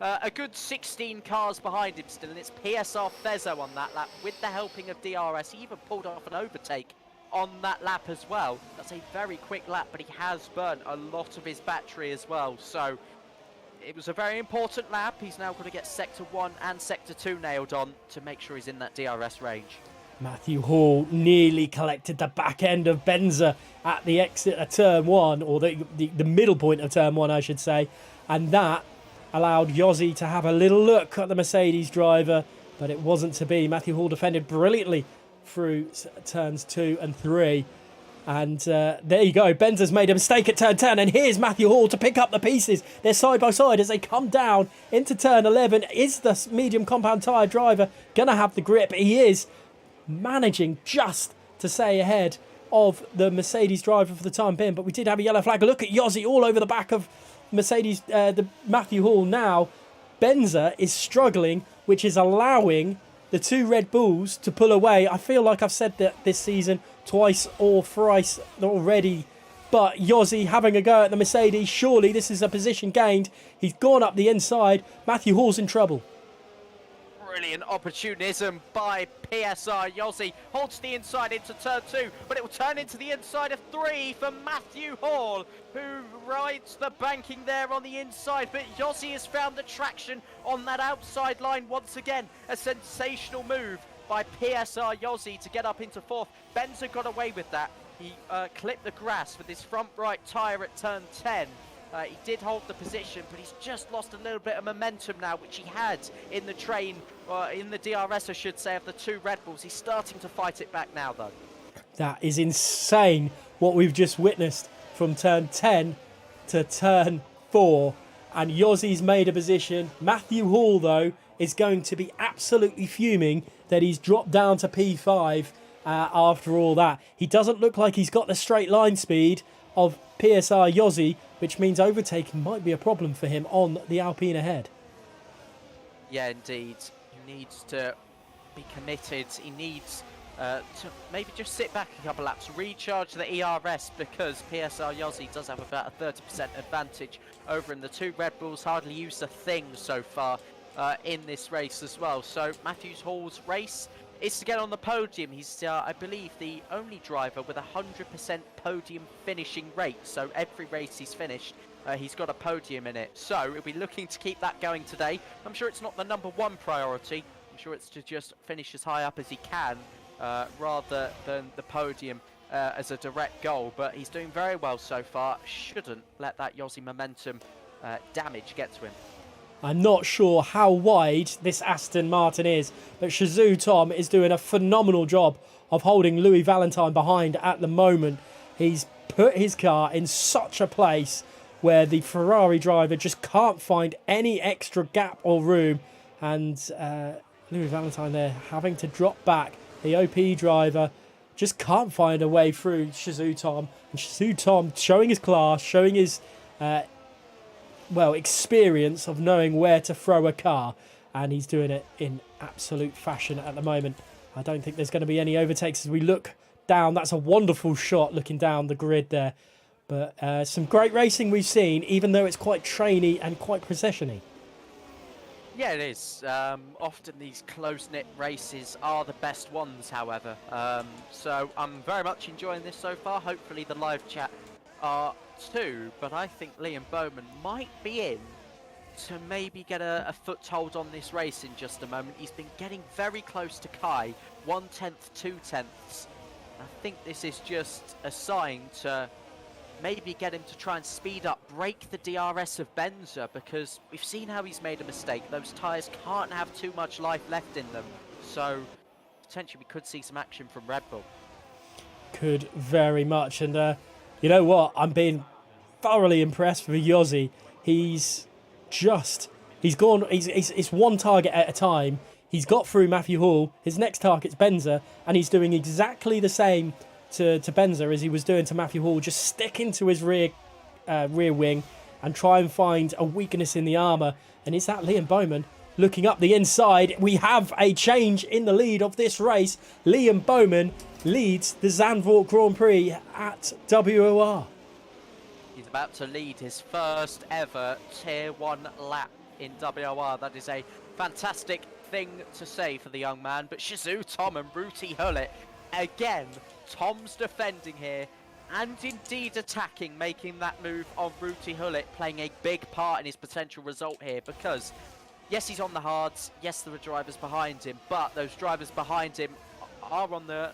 a good 16 cars behind him still, and it's PSR Fezzo on that lap with the helping of DRS. He even pulled off an overtake on that lap as well. That's a very quick lap, but he has burnt a lot of his battery as well. So it was a very important lap. He's now got to get Sector 1 and Sector 2 nailed on to make sure he's in that DRS range. Matthew Hall nearly collected the back end of Benza at the exit of Turn 1, or the middle point of Turn 1, I should say. And that allowed Yossi to have a little look at the Mercedes driver, but it wasn't to be. Matthew Hall defended brilliantly through Turns 2 and 3. And there you go. Benza's made a mistake at Turn 10. And here's Matthew Hall to pick up the pieces. They're side by side as they come down into Turn 11. Is the medium compound tyre driver going to have the grip? He is managing just to stay ahead of the Mercedes driver for the time being. But we did have a yellow flag. Look at Yossi all over the back of Mercedes, the Matthew Hall now. Benza is struggling, which is allowing the 2 Red Bulls to pull away. I feel like I've said that this season twice or thrice already. But Yossi having a go at the Mercedes. Surely this is a position gained. He's gone up the inside. Matthew Hall's in trouble. Brilliant opportunism by PSR. Yossi holds the inside into Turn 2, but it will turn into the inside of 3 for Matthew Hall, who rides the banking there on the inside. But Yossi has found the traction on that outside line once again. A sensational move by PSR Yossi to get up into 4th. Benza got away with that. He clipped the grass with his front right tyre at Turn 10. He did hold the position, but he's just lost a little bit of momentum now, which he had in the train, in the DRS, I should say, of the 2 Red Bulls. He's starting to fight it back now, though. That is insane, what we've just witnessed from Turn 10 to Turn 4. And Yossi's made a position. Matthew Hall, though, is going to be absolutely fuming that he's dropped down to P5 after all that. He doesn't look like he's got the straight line speed of PSR Yossi, which means overtaking might be a problem for him on the Alpine ahead. Yeah, indeed. He needs to be committed. He needs to maybe just sit back a couple laps, recharge the ERS, because PSR Yossi does have about a 30% advantage over in the 2 Red Bulls. Hardly used a thing so far in this race as well. So Matthew Hall's race is to get on the podium. He's, I believe, the only driver with a 100% podium finishing rate. So every race he's finished, he's got a podium in it. So he'll be looking to keep that going today. I'm sure it's not the #1 priority. I'm sure it's to just finish as high up as he can, rather than the podium as a direct goal. But he's doing very well so far. Shouldn't let that Yossi momentum damage get to him. I'm not sure how wide this Aston Martin is, but Shazoo Tom is doing a phenomenal job of holding Louis Valentine behind at the moment. He's put his car in such a place where the Ferrari driver just can't find any extra gap or room, and Louis Valentine there having to drop back. The OP driver just can't find a way through Shazoo Tom, and Shazoo Tom showing his class, showing his experience of knowing where to throw a car, and he's doing it in absolute fashion at the moment. I don't think there's going to be any overtakes as we look down. That's a wonderful shot looking down the grid there. But some great racing we've seen, even though it's quite trainy and quite procession-y. Yeah, it is. Often these close-knit races are the best ones, however. So I'm very much enjoying this so far. Hopefully the live chat are too, but I think Liam Bowman might be in to maybe get a foothold on this race in just a moment. He's been getting very close to Kai, 1/10, 2/10. I think this is just a sign to maybe get him to try and speed up, break the DRS of Benza, because we've seen how he's made a mistake. Those tyres can't have too much life left in them, so potentially we could see some action from Red Bull. Could very much, and you know what? I'm being thoroughly impressed with Yossi. He's one target at a time. He's got through Matthew Hall. His next target's Benzer, and he's doing exactly the same to Benzer as he was doing to Matthew Hall, just stick into his rear wing and try and find a weakness in the armour. And is that Liam Bowman looking up the inside? We have a change in the lead of this race. Liam Bowman leads the Zandvoort Grand Prix at WOR. He's about to lead his first ever Tier 1 lap in WOR. That is a fantastic thing to say for the young man. But Shizou Tom and Ruti Hullet, again, Tom's defending here and indeed attacking, making that move on Ruti Hullet, playing a big part in his potential result here, because yes, he's on the hards, yes, there are drivers behind him, but those drivers behind him are on the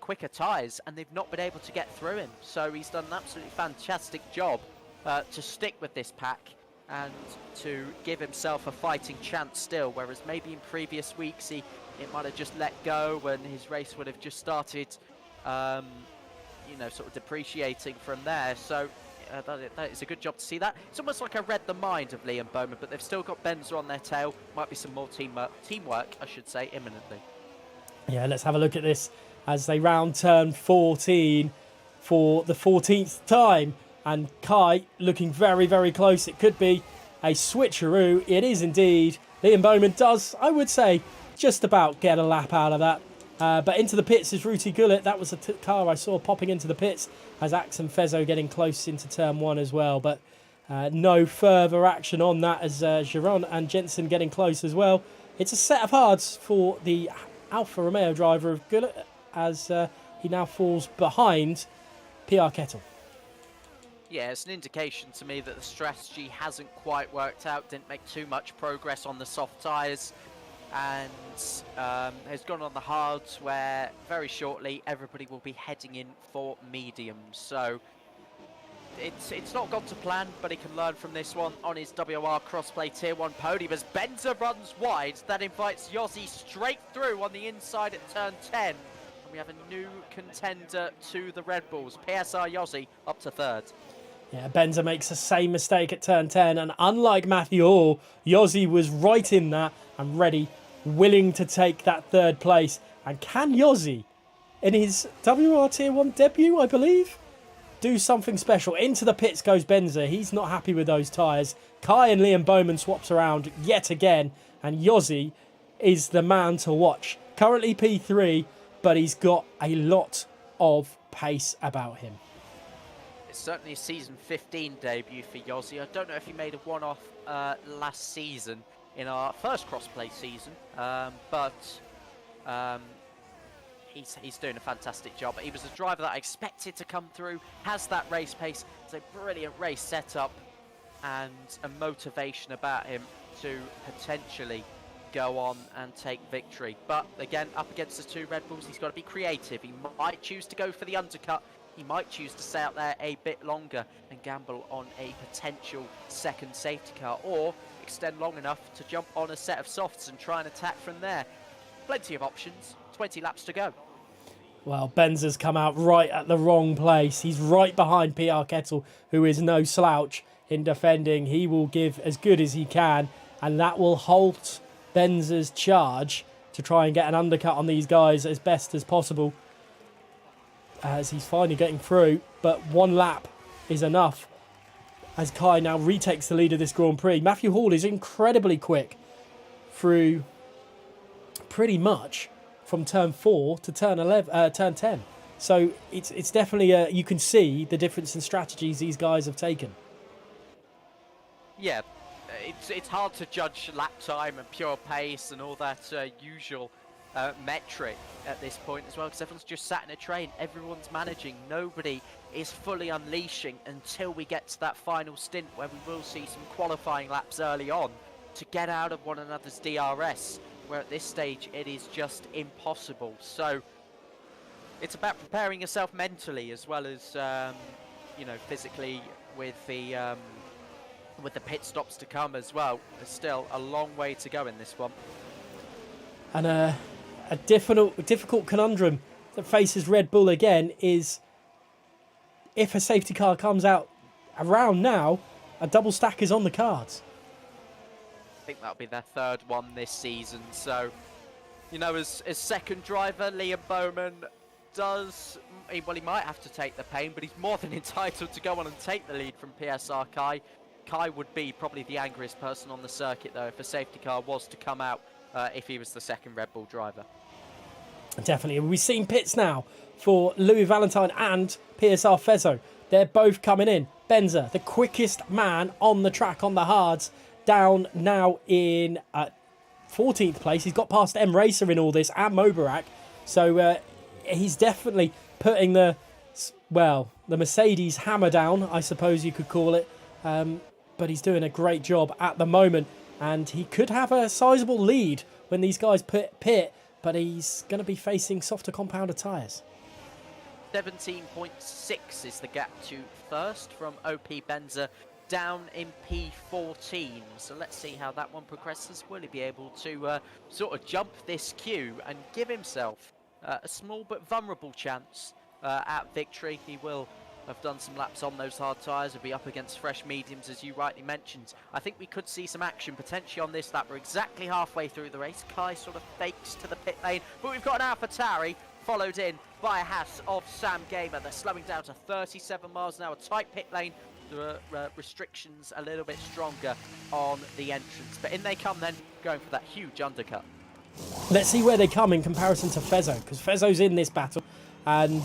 quicker tyres, and they've not been able to get through him. So he's done an absolutely fantastic job to stick with this pack and to give himself a fighting chance still, whereas maybe in previous weeks it might have just let go and his race would have just started sort of depreciating from there. So that is a good job to see that. It's almost like I read the mind of Liam Bowman, but they've still got Benzer on their tail. Might be some more teamwork, I should say, imminently. Yeah, let's have a look at this as they round turn 14 for the 14th time. And Kai looking very, very close. It could be a switcheroo. It is indeed. Liam Bowman does, I would say, just about get a lap out of that. But into the pits is Ruti Gullit. That was a car I saw popping into the pits as Axe and Fezzo getting close into turn 1 as well. But no further action on that as Giron and Jensen getting close as well. It's a set of hards for the Alfa Romeo driver of Gullit as he now falls behind PR Kettle. Yeah, it's an indication to me that the strategy hasn't quite worked out, didn't make too much progress on the soft tyres, and has gone on the hards where very shortly everybody will be heading in for mediums. So it's not gone to plan, but he can learn from this one on his WR Crossplay Tier 1 podium as Benzer runs wide. That invites Yossi straight through on the inside at turn 10. And we have a new contender to the Red Bulls. PSR Yossi up to third. Yeah, Benzer makes the same mistake at turn 10, and unlike Matthew Hall, Yossi was right in that and ready, willing to take that third place. And can Yossi, in his WR Tier 1 debut, I believe, do something special? Into the pits goes Benzer. He's not happy with those tyres. Kai and Liam Bowman swaps around yet again, and Yossi is the man to watch. Currently P3, but he's got a lot of pace about him. It's certainly a season 15 debut for Yossi. I don't know if he made a one-off last season in our first crossplay season, but he's doing a fantastic job. He was a driver that I expected to come through, has that race pace, it's a brilliant race setup and a motivation about him to potentially go on and take victory. But again, up against the two Red Bulls, he's got to be creative. He might choose to go for the undercut. He might choose to stay out there a bit longer and gamble on a potential second safety car, or extend long enough to jump on a set of softs and try and attack from there. Plenty of options, 20 laps to go. Well, Benzer's come out right at the wrong place. He's right behind PR Kettle, who is no slouch in defending. He will give as good as he can, and that will halt Benzer's charge to try and get an undercut on these guys as best as possible, as he's finally getting through. But one lap is enough as Kai now retakes the lead of this Grand Prix. Matthew Hall is incredibly quick through pretty much from turn 4 to turn 10. So it's definitely you can see the difference in strategies these guys have taken. Yeah, it's hard to judge lap time and pure pace and all that usual metric at this point as well, because everyone's just sat in a train, everyone's managing, nobody is fully unleashing until we get to that final stint where we will see some qualifying laps early on to get out of one another's DRS, where at this stage it is just impossible. So it's about preparing yourself mentally as well as physically with the pit stops to come as well. There's still a long way to go in this one. And a difficult conundrum that faces Red Bull again is, if a safety car comes out around now, a double stack is on the cards. I think that'll be their third one this season, so you know, as second driver, Liam Bowman does, well, he might have to take the pain, but he's more than entitled to go on and take the lead from PSR Kai. Kai would be probably the angriest person on the circuit, though, if a safety car was to come out if he was the second Red Bull driver. Definitely. We've seen pits now for Louis Valentine and PSR Fezzo. They're both coming in. Benza, the quickest man on the track on the hards, down now in 14th place. He's got past M Racer in all this and Mobarak. So he's definitely putting the Mercedes hammer down, I suppose you could call it. But he's doing a great job at the moment. And he could have a sizable lead when these guys pit. But he's going to be facing softer compounded tyres. 17.6 is the gap to first from OP Benza down in P14. So let's see how that one progresses. Will he be able to sort of jump this queue and give himself a small but vulnerable chance at victory? He will have done some laps on those hard tyres. He'll be up against fresh mediums, as you rightly mentioned. I think we could see some action potentially on this lap. We're exactly halfway through the race. Kai sort of fakes to the pit lane, but we've got an AlphaTauri followed in by a Haas of Sam Gamer. They're slowing down to 37 miles an hour. Tight pit lane. The restrictions a little bit stronger on the entrance. But in they come then, going for that huge undercut. Let's see where they come in comparison to Fezzo, because Fezzo's in this battle. And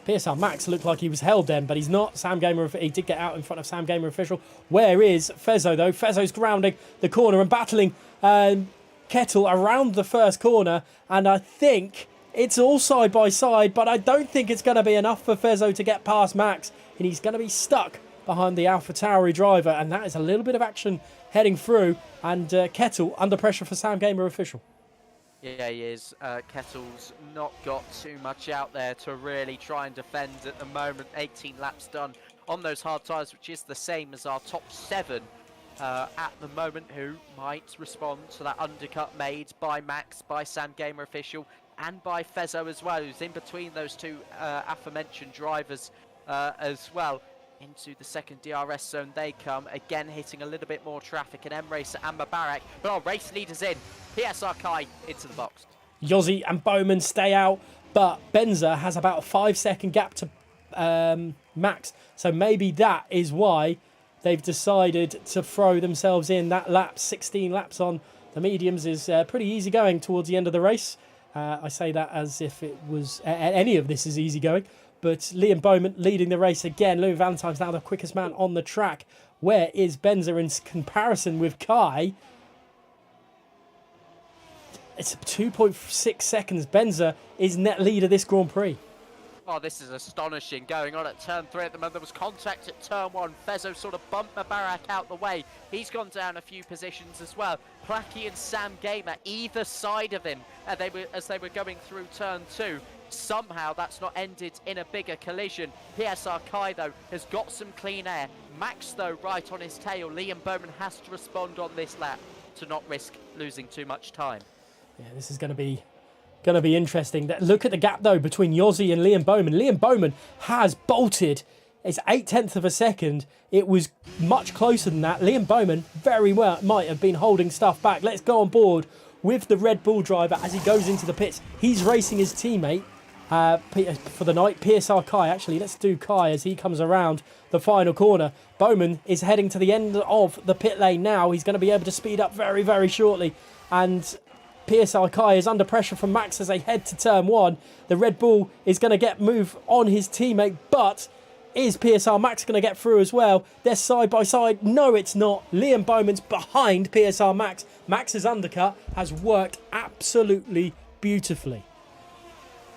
PSR Max looked like he was held then, but he's not. Sam Gamer, he did get out in front of Sam Gamer official. Where is Fezzo, though? Fezzo's grounding the corner and battling Kettle around the first corner. And I think it's all side by side, but I don't think it's going to be enough for Fezzo to get past Max. And he's going to be stuck behind the AlphaTauri driver. And that is a little bit of action heading through. And Kettle under pressure for Sam Gamer official. Yeah, he is. Kettle's not got too much out there to really try and defend at the moment. 18 laps done on those hard tyres, which is the same as our top 7 at the moment, who might respond to that undercut made by Max, by Sam Gamer official, and by Fezzo as well, who's in between those two aforementioned drivers as well. Into the second DRS zone they come, again hitting a little bit more traffic, and M Racer and Mubarak, but our race leaders in. PSR Kai into the box. Yossi and Bowman stay out, but Benza has about a 5-second gap to Max, so maybe that is why they've decided to throw themselves in. That lap, 16 laps on the mediums, is pretty easy going towards the end of the race. I say that as if it was any of this is easy going. But Liam Bowman leading the race again. Louis Valentine's now the quickest man on the track. Where is Benza in comparison with Kai? It's 2.6 seconds. Benza is net leader this Grand Prix. Oh, this is astonishing. Going on at turn 3 at the moment. There was contact at turn 1. Fezzo sort of bumped Mubarak out the way. He's gone down a few positions as well. Placky and Sam Gamer either side of him as they were going through turn 2. Somehow that's not ended in a bigger collision. PSR Kai, though, has got some clean air. Max, though, right on his tail. Liam Bowman has to respond on this lap to not risk losing too much time. Yeah, this is going to be interesting. Look at the gap, though, between Yossi and Liam Bowman. Liam Bowman has bolted. It's 0.8 of a second. It was much closer than that. Liam Bowman very well might have been holding stuff back. Let's go on board with the Red Bull driver as he goes into the pits. He's racing his teammate for the night, PSR Kai. Actually, let's do Kai as he comes around the final corner. Bowman is heading to the end of the pit lane now. He's going to be able to speed up very, very shortly. And PSR Kai is under pressure from Max as they head to turn 1. The Red Bull is going to get move on his teammate, but is PSR Max going to get through as well? They're side by side. No, it's not. Liam Bowman's behind PSR Max. Max's undercut has worked absolutely beautifully.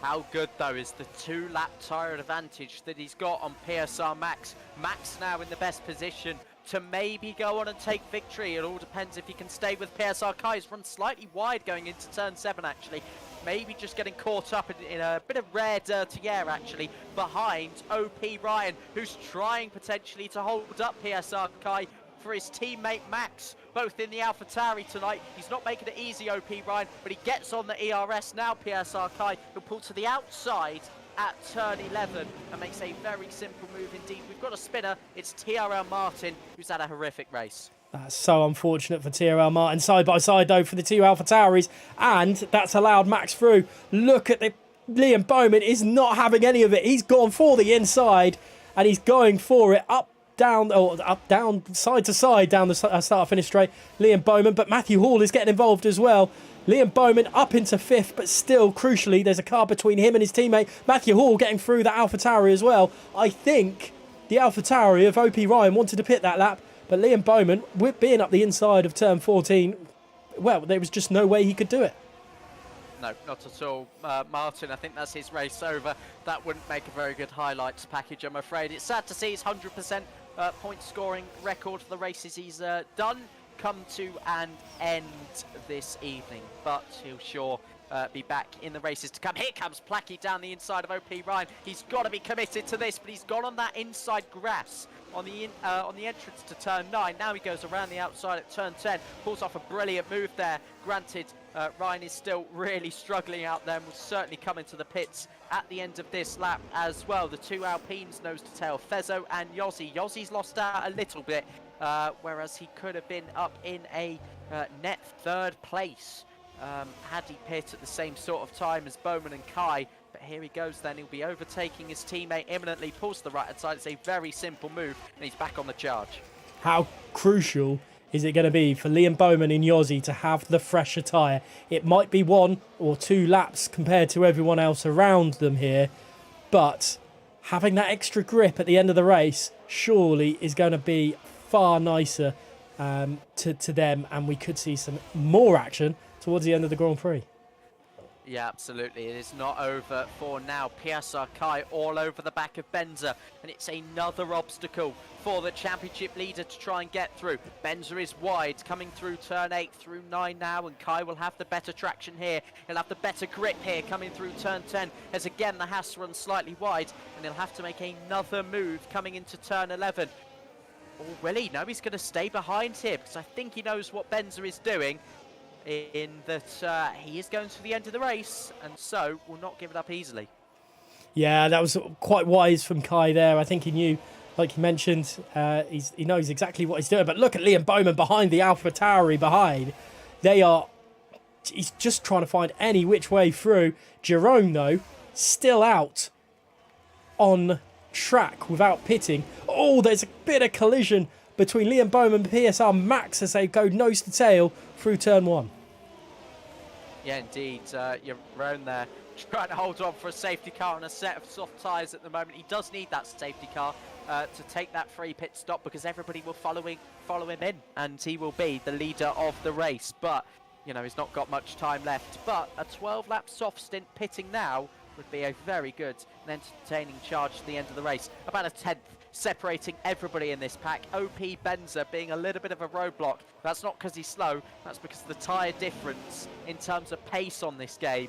How good, though, is the 2-lap tyre advantage that he's got on PSR Max. Max now in the best position to maybe go on and take victory. It all depends if he can stay with PSR Kai. He's run slightly wide going into turn 7, actually. Maybe just getting caught up in a bit of rare dirty air, actually, behind OP Ryan, who's trying potentially to hold up PSR Kai for his teammate Max, both in the AlphaTauri tonight. He's not making it easy, OP Ryan, but he gets on the ERS now. PSR Kai will pull to the outside at turn 11 and makes a very simple move indeed. We've got a spinner. It's TRL Martin, who's had a horrific race. That's so unfortunate for TRL Martin. Side by side, though, for the two AlphaTauris. And that's allowed Max through. Look at Liam Bowman is not having any of it. He's gone for the inside. And he's going for it up, down, side to side, down the start-finish straight. Liam Bowman. But Matthew Hall is getting involved as well. Liam Bowman up into 5th, but still, crucially, there's a car between him and his teammate. Matthew Hall getting through the AlphaTauri as well. I think the AlphaTauri of OP Ryan wanted to pit that lap. But Liam Bowman, with being up the inside of turn 14, well, there was just no way he could do it. No, not at all. Martin, I think that's his race over. That wouldn't make a very good highlights package, I'm afraid. It's sad to see his 100% point scoring record for the races he's done come to an end this evening. But he'll sure be back in the races to come. Here comes Placky down the inside of OP Ryan. He's got to be committed to this, but he's gone on that inside grass on the entrance to turn 9. Now he goes around the outside at turn 10, pulls off a brilliant move there. Granted, Ryan is still really struggling out there and will certainly come into the pits at the end of this lap as well. The two Alpines nose to tail, Fezzo and Yossi. Yossi's lost out a little bit, whereas he could have been up in a net 3rd place had he pit at the same sort of time as Bowman and Kai. But here he goes then, he'll be overtaking his teammate imminently, pulls to the right hand side. It's a very simple move and he's back on the charge. How crucial is it going to be for Liam Bowman and Yossi to have the fresher tyre? It might be 1 or 2 laps compared to everyone else around them here, but having that extra grip at the end of the race surely is going to be far nicer to them, and we could see some more action towards the end of the Grand Prix. Yeah, absolutely. It is not over for now. PSR Kai all over the back of Benza, and it's another obstacle for the championship leader to try and get through. Benza is wide, coming through turn 8 through 9 now, and Kai will have the better traction here. He'll have the better grip here coming through turn 10, as again the Haas runs slightly wide, and he'll have to make another move coming into turn 11. Or will he? No, he's going to stay behind here, because I think he knows what Benza is doing, in that he is going to the end of the race, and so will not give it up easily. Yeah, that was quite wise from Kai there. I think he knew, like you mentioned, he knows exactly what he's doing. But look at Liam Bowman behind the AlphaTauri behind. He's just trying to find any which way through. Jerome, though, still out on track without pitting. Oh, there's a bit of collision between Liam Bowman and PSR Max as they go nose to tail through turn 1. Yeah, indeed. You're around there trying to hold on for a safety car on a set of soft tyres at the moment. He does need that safety car to take that free pit stop, because everybody will follow him in, and he will be the leader of the race. But, you know, he's not got much time left. But a 12-lap soft stint pitting now would be a very good and entertaining charge to the end of the race. About a 10th separating everybody in this pack. OP Benza being a little bit of a roadblock. That's not because he's slow, that's because the tyre difference in terms of pace on this game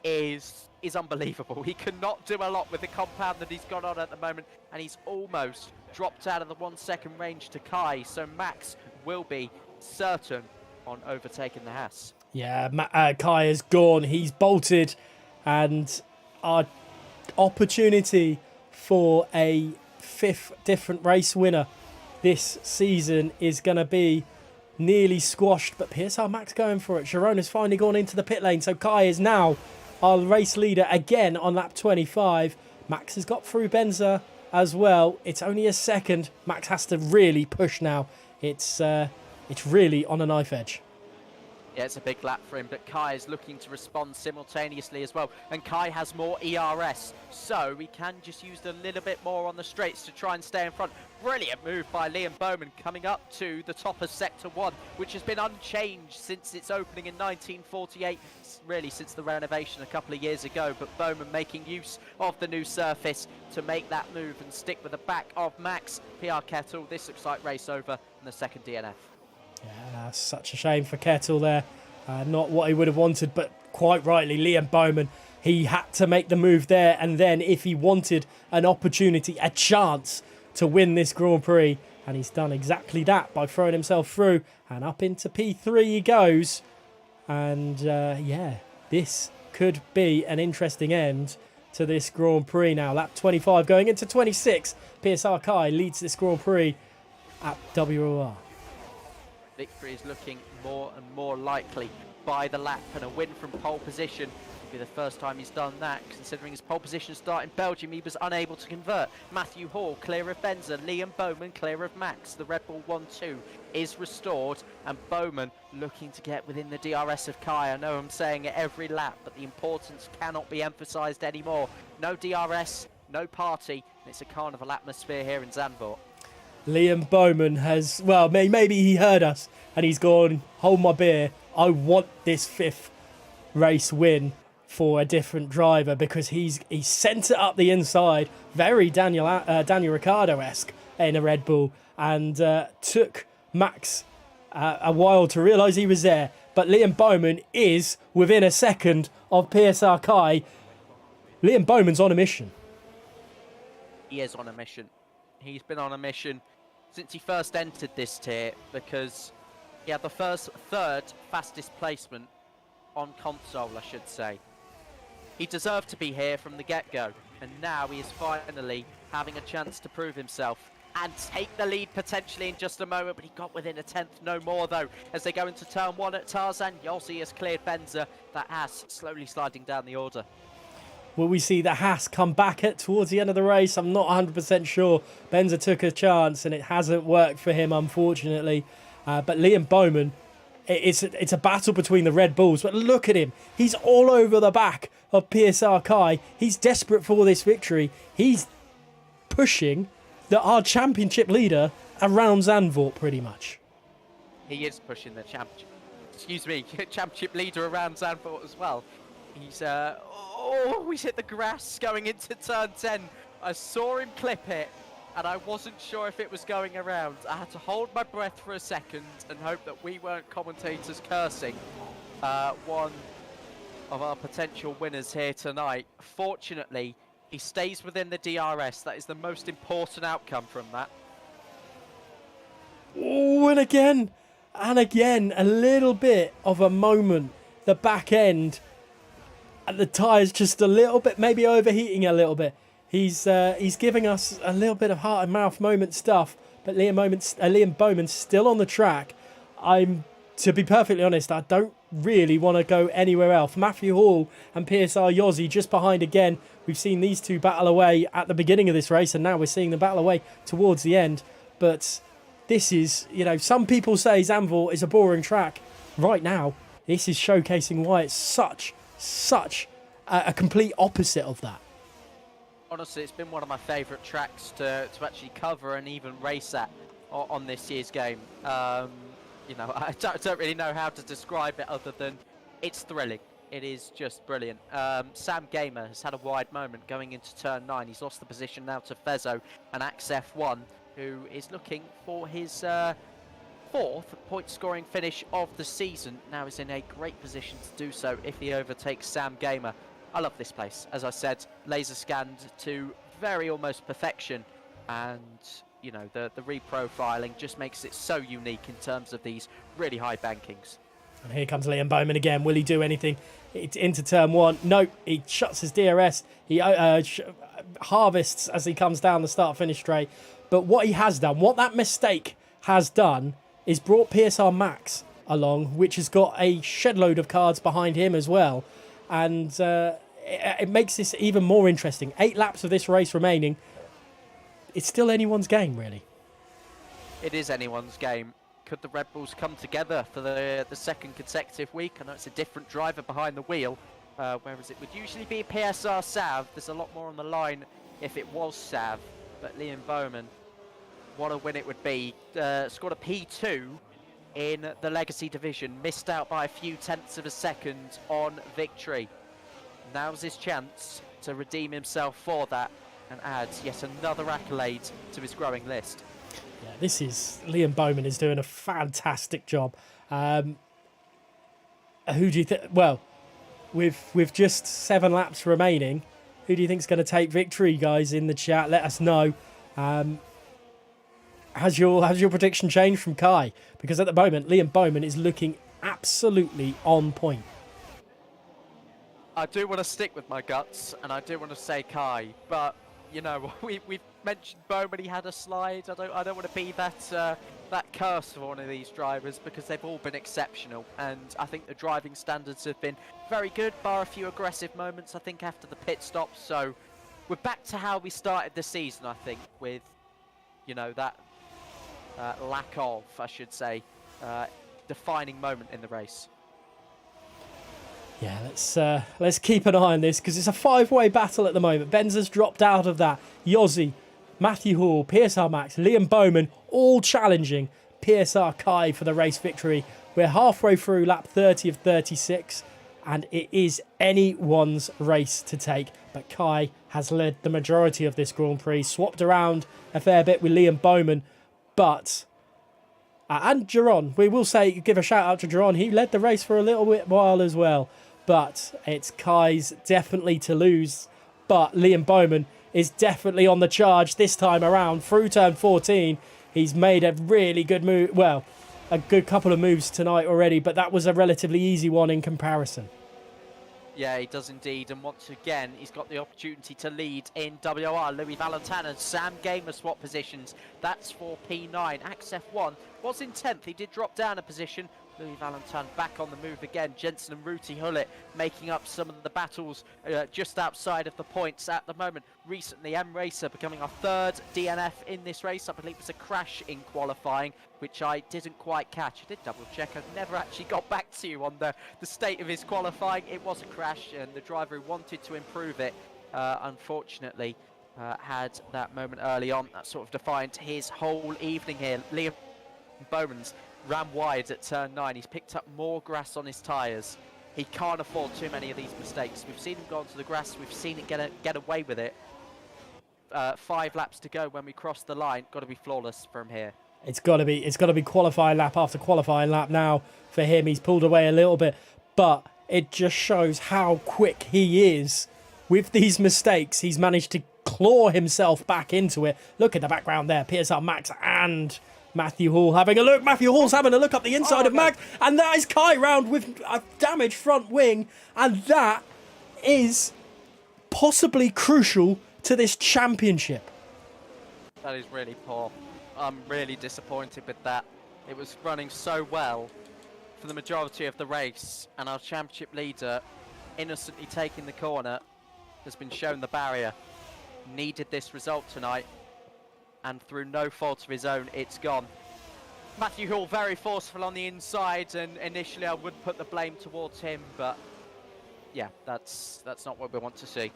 is unbelievable. He cannot do a lot with the compound that he's got on at the moment, and he's almost dropped out of the 1 second range to Kai, so Max will be certain on overtaking the Haas. Yeah, Kai is gone. He's bolted, and our opportunity for a 5th different race winner this season is going to be nearly squashed. But PSR Max going for it. Sharon has finally gone into the pit lane, so Kai is now our race leader again on lap 25. Max has got through Benza as well. It's only a second. Max has to really push now. It's really on a knife edge. Yeah, it's a big lap for him, but Kai is looking to respond simultaneously as well. And Kai has more ERS, so we can just use a little bit more on the straights to try and stay in front. Brilliant move by Liam Bowman coming up to the top of Sector 1, which has been unchanged since its opening in 1948, really since the renovation a couple of years ago. But Bowman making use of the new surface to make that move and stick with the back of Max. PR Kettle, this looks like race over in the second DNF. Yeah, that's such a shame for Kettle there. Not what he would have wanted, but quite rightly, Liam Bowman, he had to make the move there. And then if he wanted an opportunity, a chance to win this Grand Prix, and he's done exactly that by throwing himself through and up into P3 he goes. And yeah, this could be an interesting end to this Grand Prix now. Lap 25 going into 26. PSR Kai leads this Grand Prix at WOR. victory is looking more and more likely by the lap, and a win from pole position will be the first time he's done that, considering his pole position start in Belgium he was unable to convert. Matthew Hall clear of Benza, Liam Bowman clear of Max. The Red Bull 1-2 is restored, and Bowman looking to get within the DRS of Kai. I know I'm saying it every lap, but the importance cannot be emphasised anymore. No DRS, no party, and it's a carnival atmosphere here in Zandvoort. Liam Bowman has, well, maybe he heard us and he's gone, hold my beer. I want this 5th race win for a different driver, because he sent it up the inside, very Daniel Ricciardo-esque in a Red Bull, and took Max a while to realise he was there. But Liam Bowman is within a second of PSR Kai. Liam Bowman's on a mission. He is on a mission. He's been on a mission since he first entered this tier, because he had the third fastest placement on console, I should say. He deserved to be here from the get-go, and now he is finally having a chance to prove himself and take the lead potentially in just a moment, but he got within a 10th, no more though, as they go into turn 1 at Tarzan. Yossi has cleared Benza, that Haas slowly sliding down the order. Will we see the Haas come back towards the end of the race? I'm not 100% sure. Benza took a chance and it hasn't worked for him, unfortunately. But Liam Bowman, it's a battle between the Red Bulls. But look at him. He's all over the back of PSR Kai. He's desperate for this victory. He's pushing our championship leader around Zandvoort, pretty much. He is pushing the championship leader around Zandvoort as well. He's he's hit the grass going into turn 10. I saw him clip it, and I wasn't sure if it was going around. I had to hold my breath for a second and hope that we weren't commentators cursing one of our potential winners here tonight. Fortunately, he stays within the DRS. That is the most important outcome from that. Oh, and again, a little bit of a moment. The back end, and the tyres just a little bit, maybe overheating a little bit. He's giving us a little bit of heart and mouth moment stuff, but Liam Bowman's still on the track. To be perfectly honest, I don't really want to go anywhere else. Matthew Hall and PSR Yossi just behind again. We've seen these two battle away at the beginning of this race, and now we're seeing them battle away towards the end. But this is, some people say Zandvoort is a boring track. Right now, this is showcasing why it's such a complete opposite of that. Honestly, it's been one of my favourite tracks to actually cover and even race at on this year's game. I don't really know how to describe it other than it's thrilling. It is just brilliant. Sam Gamer has had a wide moment going into turn 9. He's lost the position now to Fezzo and Axe F1, who is looking for his 4th point-scoring finish of the season. Now is in a great position to do so if he overtakes Sam Gamer. I love this place. As I said, laser scanned to very almost perfection, and the reprofiling just makes it so unique in terms of these really high bankings. And here comes Liam Bowman again. Will he do anything? It's into turn 1. Nope. He shuts his DRS. He harvests as he comes down the start-finish straight. But what he has done, what that mistake has done, is brought PSR Max along, which has got a shed load of cards behind him as well. And it makes this even more interesting. 8 laps of this race remaining. It's still anyone's game, really. It is anyone's game. Could the Red Bulls come together for the second consecutive week? I know it's a different driver behind the wheel, whereas it would usually be PSR Sav. There's a lot more on the line if it was Sav. But Liam Bowman, what a win it would be. Scored a P2 in the Legacy Division. Missed out by a few tenths of a second on victory. Now's his chance to redeem himself for that and adds yet another accolade to his growing list. Yeah, Liam Bowman is doing a fantastic job. Who do you think? Well, with just 7 laps remaining, who do you think is going to take victory, guys? In the chat, let us know. Has your prediction changed from Kai? Because at the moment, Liam Bowman is looking absolutely on point. I do want to stick with my guts, and I do want to say Kai, but we've mentioned Bowman, he had a slide. I don't want to be that curse for one of these drivers, because they've all been exceptional, and I think the driving standards have been very good, bar a few aggressive moments, I think, after the pit stop. So we're back to how we started the season, I think, with, you know, that lack of, I should say, defining moment in the race. Yeah, let's keep an eye on this, because it's a five-way battle at the moment. Benzer's dropped out of that. Yossi, Matthew Hall, PSR Max, Liam Bowman, all challenging PSR Kai for the race victory. We're halfway through lap 30 of 36, and it is anyone's race to take. But Kai has led the majority of this Grand Prix, swapped around a fair bit with Liam Bowman, but... and Geron, we will say, give a shout out to Geron. He led the race for a little bit while as well. But it's Kai's definitely to lose. But Liam Bowman is definitely on the charge this time around. Through turn 14, he's made a really good move. Well, a good couple of moves tonight already, but that was a relatively easy one in comparison. Yeah, he does indeed, and once again, he's got the opportunity to lead in WOR. Louis Valentin and Sam Gamer swap positions. That's for P9. Axe F1 was in 10th. He did drop down a position. Louis Valentin back on the move again. Jensen and Ruti Hullet making up some of the battles just outside of the points at the moment. Recently, M Racer becoming our third DNF in this race. I believe it was a crash in qualifying, which I didn't quite catch. I did double check. I've never actually got back to you on the state of his qualifying. It was a crash, and the driver who wanted to improve it, unfortunately, had that moment early on. That sort of defined his whole evening here. Liam Bowman's ran wide at turn 9. He's picked up more grass on his tyres. He can't afford too many of these mistakes. We've seen him go onto the grass. We've seen it get away with it. 5 laps to go when we cross the line. Got to be flawless from here. It's got to be qualifying lap after qualifying lap now for him. He's pulled away a little bit, but it just shows how quick he is with these mistakes. He's managed to claw himself back into it. Look at the background there. PSR Max and Matthew Hall having a look. Matthew Hall's having a look up the inside of Max, and that is Kai round with a damaged front wing, and that is possibly crucial to this championship. That is really poor. I'm really disappointed with that. It was running so well for the majority of the race, and our championship leader, innocently taking the corner, has been shown the barrier. Needed this result tonight, and through no fault of his own, it's gone. Matthew Hall very forceful on the inside, and initially I would put the blame towards him, but yeah, that's not what we want to see.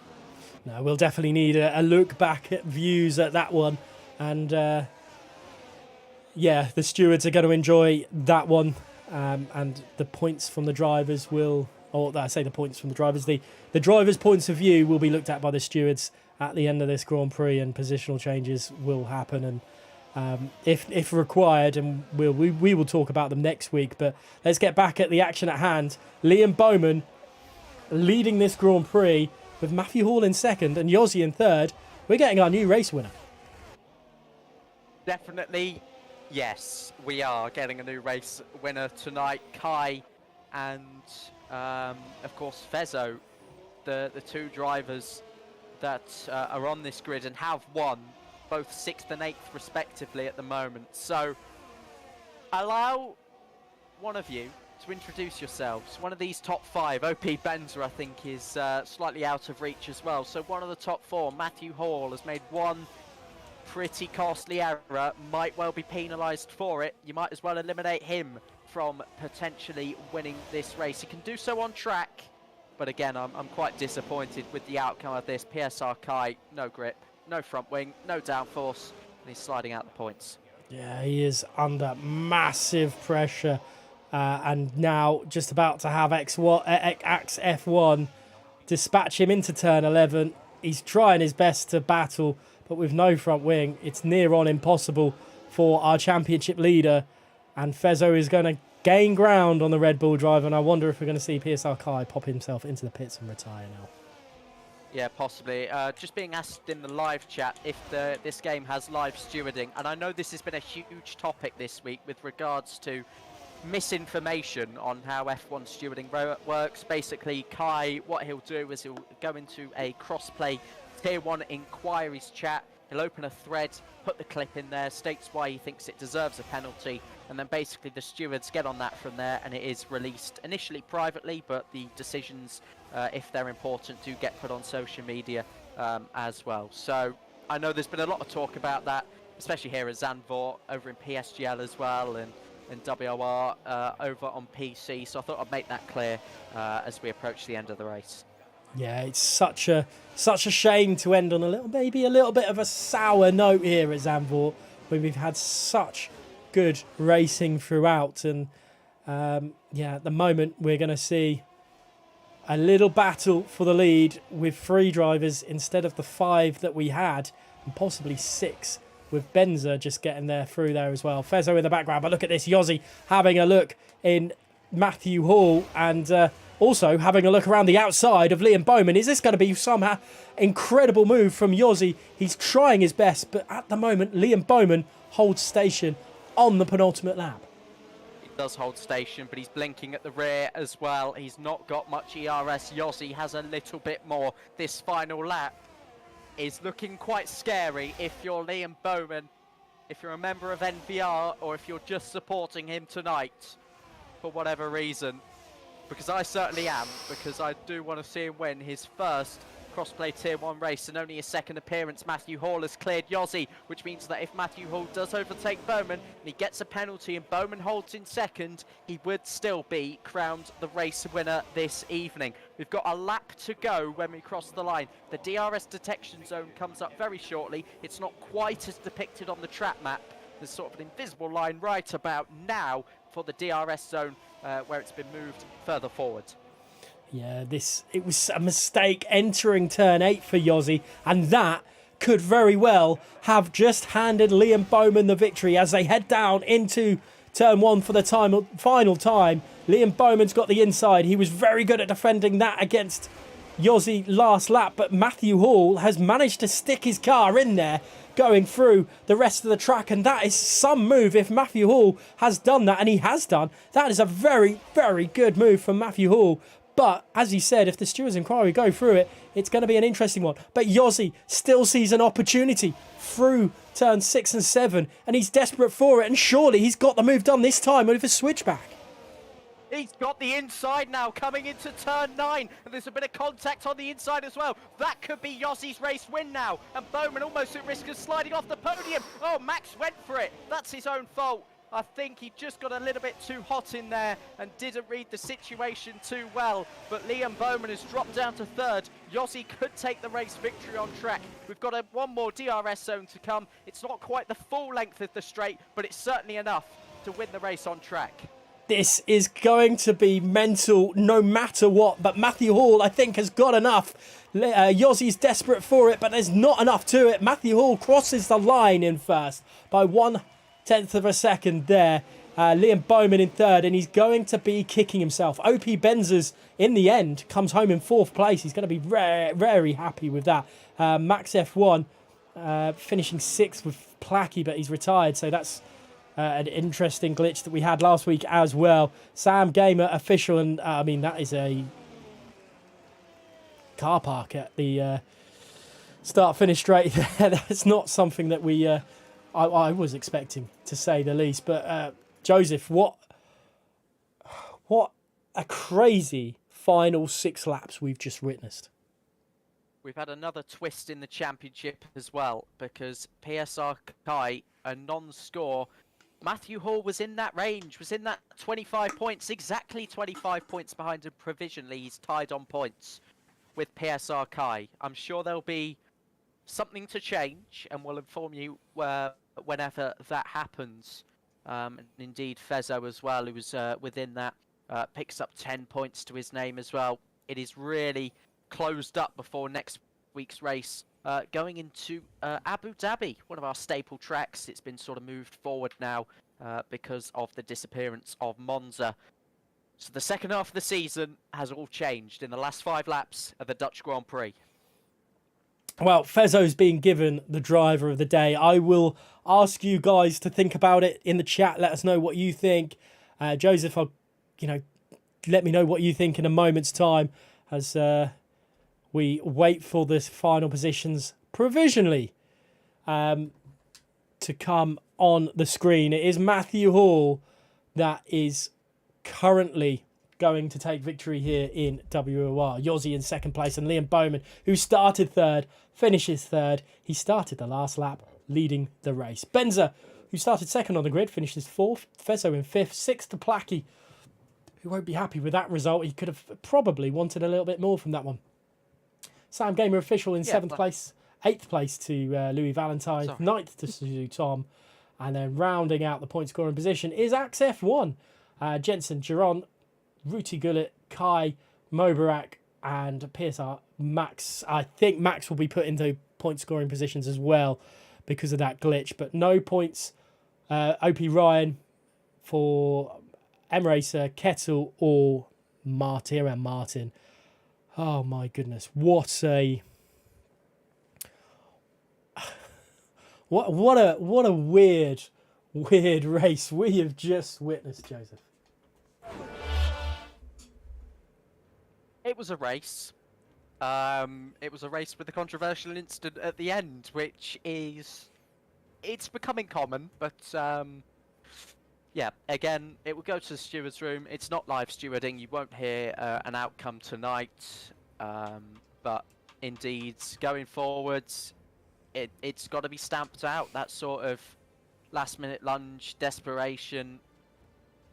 No, we'll definitely need a look back at views at that one, and yeah, the stewards are going to enjoy that one, and the points from the drivers will, or I say the points from the drivers, the drivers' points of view will be looked at by the stewards at the end of this Grand Prix, and positional changes will happen, and if required, and we will talk about them next week. But let's get back at the action at hand. Liam Bowman leading this Grand Prix with Matthew Hall in second and Yossi in third. We're getting our new race winner. Definitely, yes, we are getting a new race winner tonight. Kai and, of course, Fezzo, the two drivers that are on this grid and have won both 6th and 8th respectively at the moment. So allow one of you to introduce yourselves. One of these top 5, OP Benzer, I think, is slightly out of reach as well. So one of the top 4, Matthew Hall, has made one pretty costly error, might well be penalised for it. You might as well eliminate him from potentially winning this race. He can do so on track, but again, I'm quite disappointed with the outcome of this. PSR Kai, no grip, no front wing, no downforce, and he's sliding out the points. Yeah, he is under massive pressure, and now just about to have Axe F1 dispatch him into turn 11. He's trying his best to battle, but with no front wing, it's near on impossible for our championship leader, and Fezzo is going to gain ground on the Red Bull driver, and I wonder if we're going to see PSR Kai pop himself into the pits and retire now. Yeah, possibly. Just being asked in the live chat if this game has live stewarding, and I know this has been a huge topic this week with regards to misinformation on how F1 stewarding works. Basically, Kai, what he'll do is he'll go into a crossplay Tier 1 inquiries chat. He'll open a thread, put the clip in there, states why he thinks it deserves a penalty, and then basically the stewards get on that from there, and it is released initially privately, but the decisions, if they're important, do get put on social media as well. So I know there's been a lot of talk about that, especially here at Zandvoort, over in PSGL as well, and WOR over on PC. So I thought I'd make that clear as we approach the end of the race. Yeah, it's such a shame to end on maybe a little bit of a sour note here at Zandvoort, when we've had such good racing throughout. And at the moment we're going to see a little battle for the lead with 3 drivers instead of the 5 that we had, and possibly 6 with Benza just getting there through there as well. Fezzo in the background, but look at this, Yossi having a look in Matthew Hall, and also having a look around the outside of Liam Bowman. Is this going to be somehow incredible move from Yossi? He's trying his best, but at the moment Liam Bowman holds station on the penultimate lap. He does hold station, but he's blinking at the rear as well. He's not got much ERS. Yossi has a little bit more. This final lap is looking quite scary if you're Liam Bowman, if you're a member of NVR, or if you're just supporting him tonight for whatever reason. Because I certainly am, because I do want to see him win his first Crossplay Tier 1 race and only his second appearance. Matthew Hall has cleared Yossi, which means that if Matthew Hall does overtake Bowman and he gets a penalty and Bowman holds in second, he would still be crowned the race winner this evening. We've got a lap to go when we cross the line. The DRS detection zone comes up very shortly. It's not quite as depicted on the track map. There's sort of an invisible line right about now for the DRS zone, where it's been moved further forward. Yeah, it was a mistake entering turn 8 for Yossi, and that could very well have just handed Liam Bowman the victory as they head down into turn 1 for the final time. Liam Bowman's got the inside. He was very good at defending that against Yossi last lap, but Matthew Hall has managed to stick his car in there going through the rest of the track, and that is some move. If Matthew Hall has done that, and he has done, that is a very, very good move from Matthew Hall. But as he said, if the stewards' inquiry go through it, it's going to be an interesting one. But Yossi still sees an opportunity through turn 6 and 7, and he's desperate for it, and surely he's got the move done this time with a switchback. He's got the inside now coming into turn 9, and there's a bit of contact on the inside as well. That could be Yossi's race win now, and Bowman almost at risk of sliding off the podium. Oh, Max went for it. That's his own fault. I think he just got a little bit too hot in there and didn't read the situation too well. But Liam Bowman has dropped down to 3rd. Yossi could take the race victory on track. We've got one more DRS zone to come. It's not quite the full length of the straight, but it's certainly enough to win the race on track. This is going to be mental no matter what, but Matthew Hall, I think, has got enough. Yossi's desperate for it, but there's not enough to it. Matthew Hall crosses the line in first by 1/10 of a second there. Liam Bowman in 3rd, and he's going to be kicking himself. OP Benzers, in the end, comes home in 4th place. He's going to be very happy with that. Max F1 finishing 6th with Placky, but he's retired, so that's an interesting glitch that we had last week as well. Sam Gamer official, and I mean, that is a car park at the start-finish straight there. That's not something that I was expecting, to say the least. But Joseph, what a crazy final 6 laps we've just witnessed. We've had another twist in the championship as well, because PSR Kai, a non-score, Matthew Hall was in that range, was in that 25 points, exactly 25 points behind him provisionally. He's tied on points with PSR Kai. I'm sure there'll be something to change, and we'll inform you whenever that happens. And indeed, Fezzo as well, who was within that, picks up 10 points to his name as well. It is really closed up before next week's race. Going into Abu Dhabi, one of our staple tracks. It's been sort of moved forward now because of the disappearance of Monza. So the second half of the season has all changed in the last 5 laps of the Dutch Grand Prix. Well, Fezzo's been given the driver of the day. I will ask you guys to think about it in the chat. Let us know what you think. Joseph, let me know what you think in a moment's time as we wait for the final positions provisionally to come on the screen. It is Matthew Hall that is currently going to take victory here in WOR. Yossi in second place, and Liam Bowman, who started third, finishes third. He started the last lap, leading the race. Benza, who started second on the grid, finishes fourth. Fezzo in fifth. Sixth to Placky, who won't be happy with that result. He could have probably wanted a little bit more from that one. Sam Gamer Official in seventh place. Eighth place to Louis Valentine. Ninth to Suzu Tom. And then rounding out the point scoring position is Axe F1. Jensen, Giron, Ruti Gullit, Kai, Mobarak, and PSR. Max. I think Max will be put into point scoring positions as well because of that glitch. But no points. OP Ryan for M-Racer, Kettle, or Martin. Oh my goodness. What a weird race we have just witnessed, Joseph. It was a race. It was a race with a controversial incident at the end, which is... It's becoming common, but... yeah, again, it will go to the steward's room. It's not live stewarding. You won't hear an outcome tonight. But indeed, going forwards, it's got to be stamped out. That sort of last-minute lunge, desperation.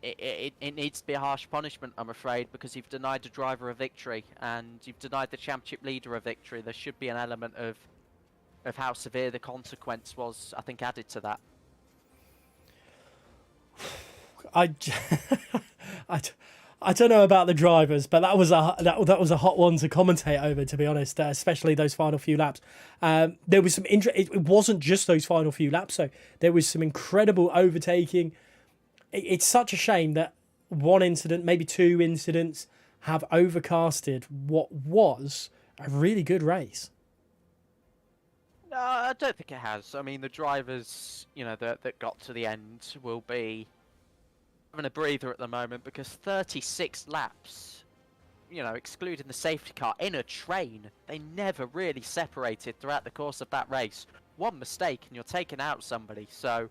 It needs to be a harsh punishment, I'm afraid, because you've denied the driver a victory and you've denied the championship leader a victory. There should be an element of how severe the consequence was, I think, added to that. I don't know about the drivers, but that was a hot one to commentate over, to be honest. Especially those final few laps. There was some it wasn't just those final few laps, so there was some incredible overtaking. It's such a shame that one incident, maybe two incidents, have overcasted what was a really good race. No, I don't think it has. I mean, the drivers, that got to the end will be having a breather at the moment because 36 laps, excluding the safety car, in a train, they never really separated throughout the course of that race. One mistake and you're taking out somebody. So,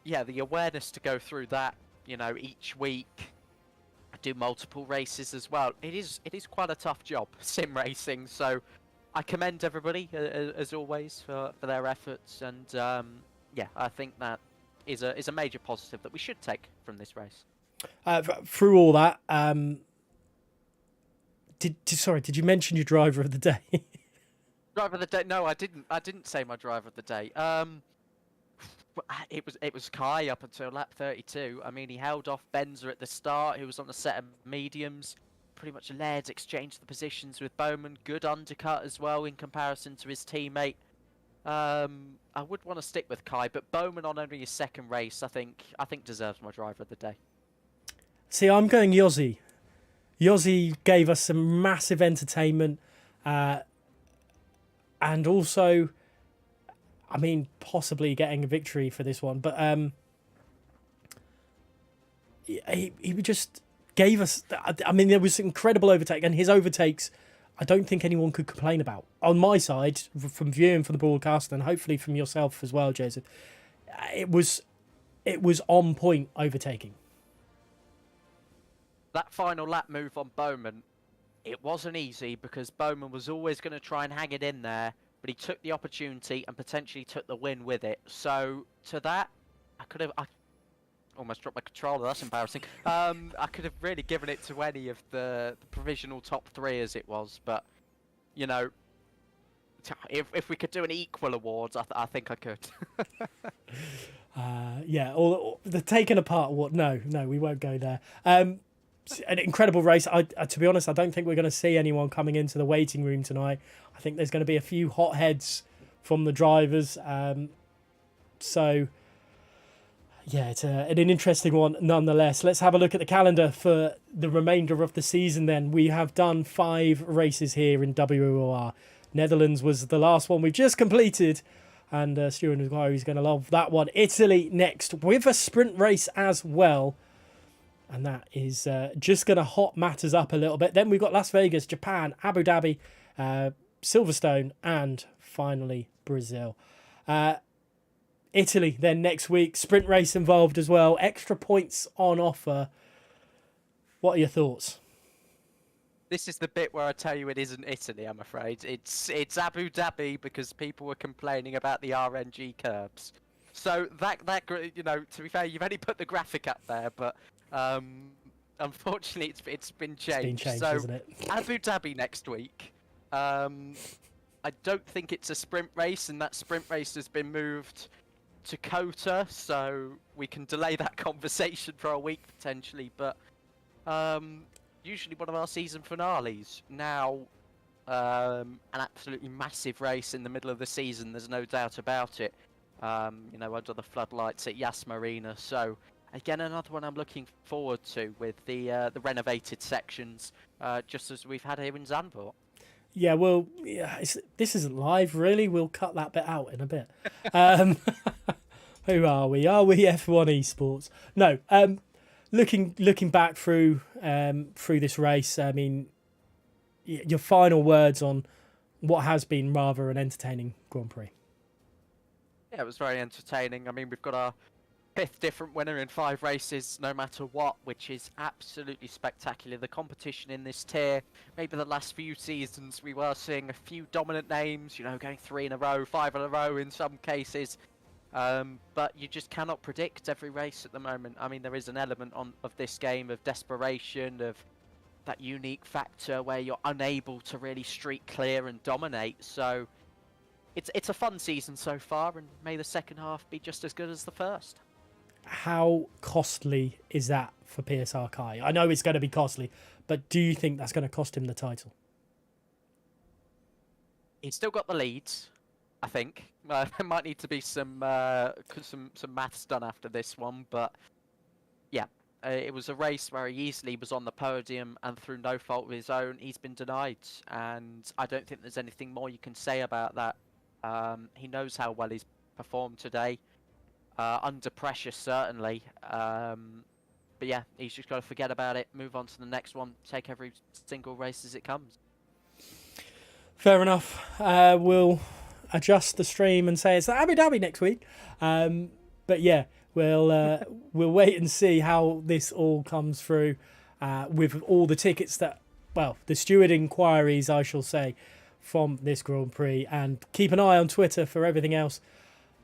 yeah, the awareness to go through that, each week, do multiple races as well. It is quite a tough job, sim racing. So I commend everybody, as always, for their efforts. And, yeah, I think that is a major positive that we should take from this race. Through all that, did you mention your driver of the day? Driver of the day? No, I didn't say my driver of the day. It was Kai up until lap 32. I mean, he held off Benza at the start, who was on a set of mediums. Pretty much led, exchanged the positions with Bowman. Good undercut as well in comparison to his teammate. I would want to stick with Kai, but Bowman on only his second race, I think deserves my driver of the day. See, I'm going Yossi. Yossi gave us some massive entertainment, and also, I mean, possibly getting a victory for this one, but he just gave us. I mean, there was incredible overtake, and his overtakes, I don't think anyone could complain about. On my side, from viewing from the broadcast, and hopefully from yourself as well, Joseph, it was on point overtaking. That final lap move on Bowman, it wasn't easy because Bowman was always going to try and hang it in there, but he took the opportunity and potentially took the win with it. So to that, I almost dropped my controller. That's embarrassing. I could have really given it to any of the provisional top three as it was, but if we could do an equal awards, I think I could. Yeah, or the taken apart award. No, we won't go there. An incredible race. To be honest, I don't think we're going to see anyone coming into the waiting room tonight. I think there's going to be a few hot heads from the drivers. So, yeah, it's an interesting one nonetheless. Let's have a look at the calendar for the remainder of the season then. We have done 5 races here in WOR. Netherlands was the last one we've just completed, and Stuart is going to love that one. Italy next with a sprint race as well. And that is just going to hot matters up a little bit. Then we've got Las Vegas, Japan, Abu Dhabi, Silverstone, and finally Brazil. Italy then next week, sprint race involved as well, extra points on offer. What are your thoughts? This is the bit where I tell you it isn't Italy, I'm afraid. It's Abu Dhabi because people were complaining about the RNG curbs. So to be fair, you've only put the graphic up there, but unfortunately it's been changed. It's been changed, so isn't it? Abu Dhabi next week. I don't think it's a sprint race, and that sprint race has been moved to Kota, so we can delay that conversation for a week potentially. But usually one of our season finales. Now, an absolutely massive race in the middle of the season. There's no doubt about it. Under the floodlights at Yas Marina. So again, another one I'm looking forward to with the renovated sections, just as we've had here in Zandvoort. Yeah, well, this isn't live, really. We'll cut that bit out in a bit. Who are we? Are we F1 Esports? No. Looking back through this race, I mean, your final words on what has been rather an entertaining Grand Prix. Yeah, it was very entertaining. I mean, we've got our 5th different winner in 5 races, no matter what, which is absolutely spectacular. The competition in this tier, maybe the last few seasons, we were seeing a few dominant names, going 3 in a row, 5 in a row in some cases. But you just cannot predict every race at the moment. I mean, there is an element of this game of desperation, of that unique factor where you're unable to really streak clear and dominate. So it's a fun season so far, and may the second half be just as good as the first. How costly is that for PSR Kai? I know it's going to be costly, but do you think that's going to cost him the title? He's still got the leads, I think. There might need to be some maths done after this one, but yeah, it was a race where he easily was on the podium, and through no fault of his own, he's been denied. And I don't think there's anything more you can say about that. He knows how well he's performed today. Under pressure, certainly. But yeah, he's just got to forget about it, move on to the next one, take every single race as it comes. Fair enough. We'll adjust the stream and say it's Abu Dhabi next week. But yeah, we'll wait and see how this all comes through with all the tickets the steward inquiries, I shall say, from this Grand Prix. And keep an eye on Twitter for everything else.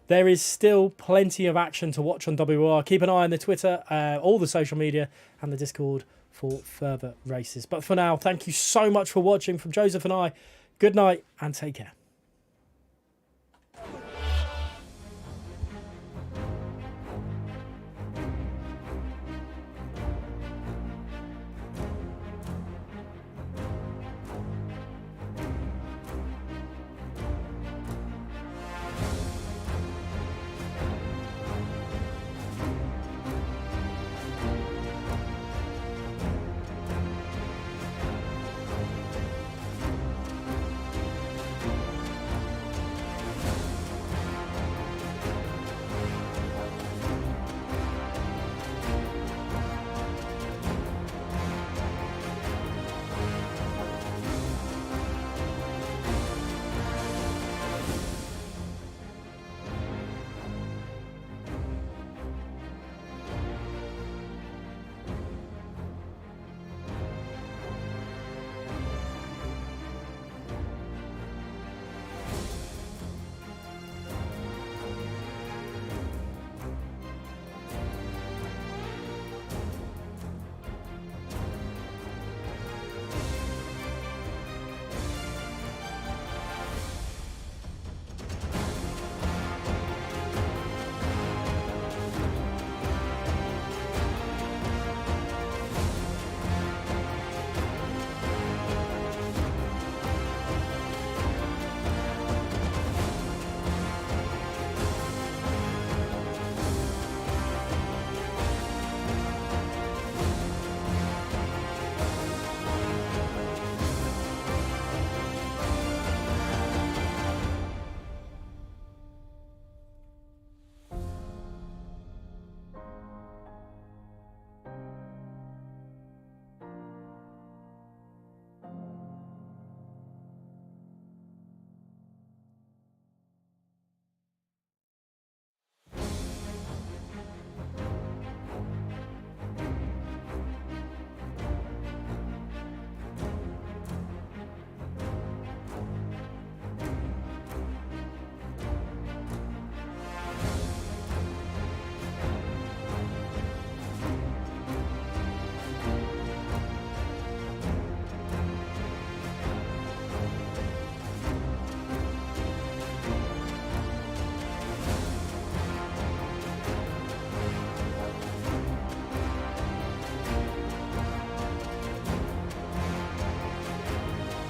There is still plenty of action to watch on WOR. Keep an eye on the Twitter, all the social media, and the Discord for further races. But for now, thank you so much for watching. From Joseph and I, good night and take care.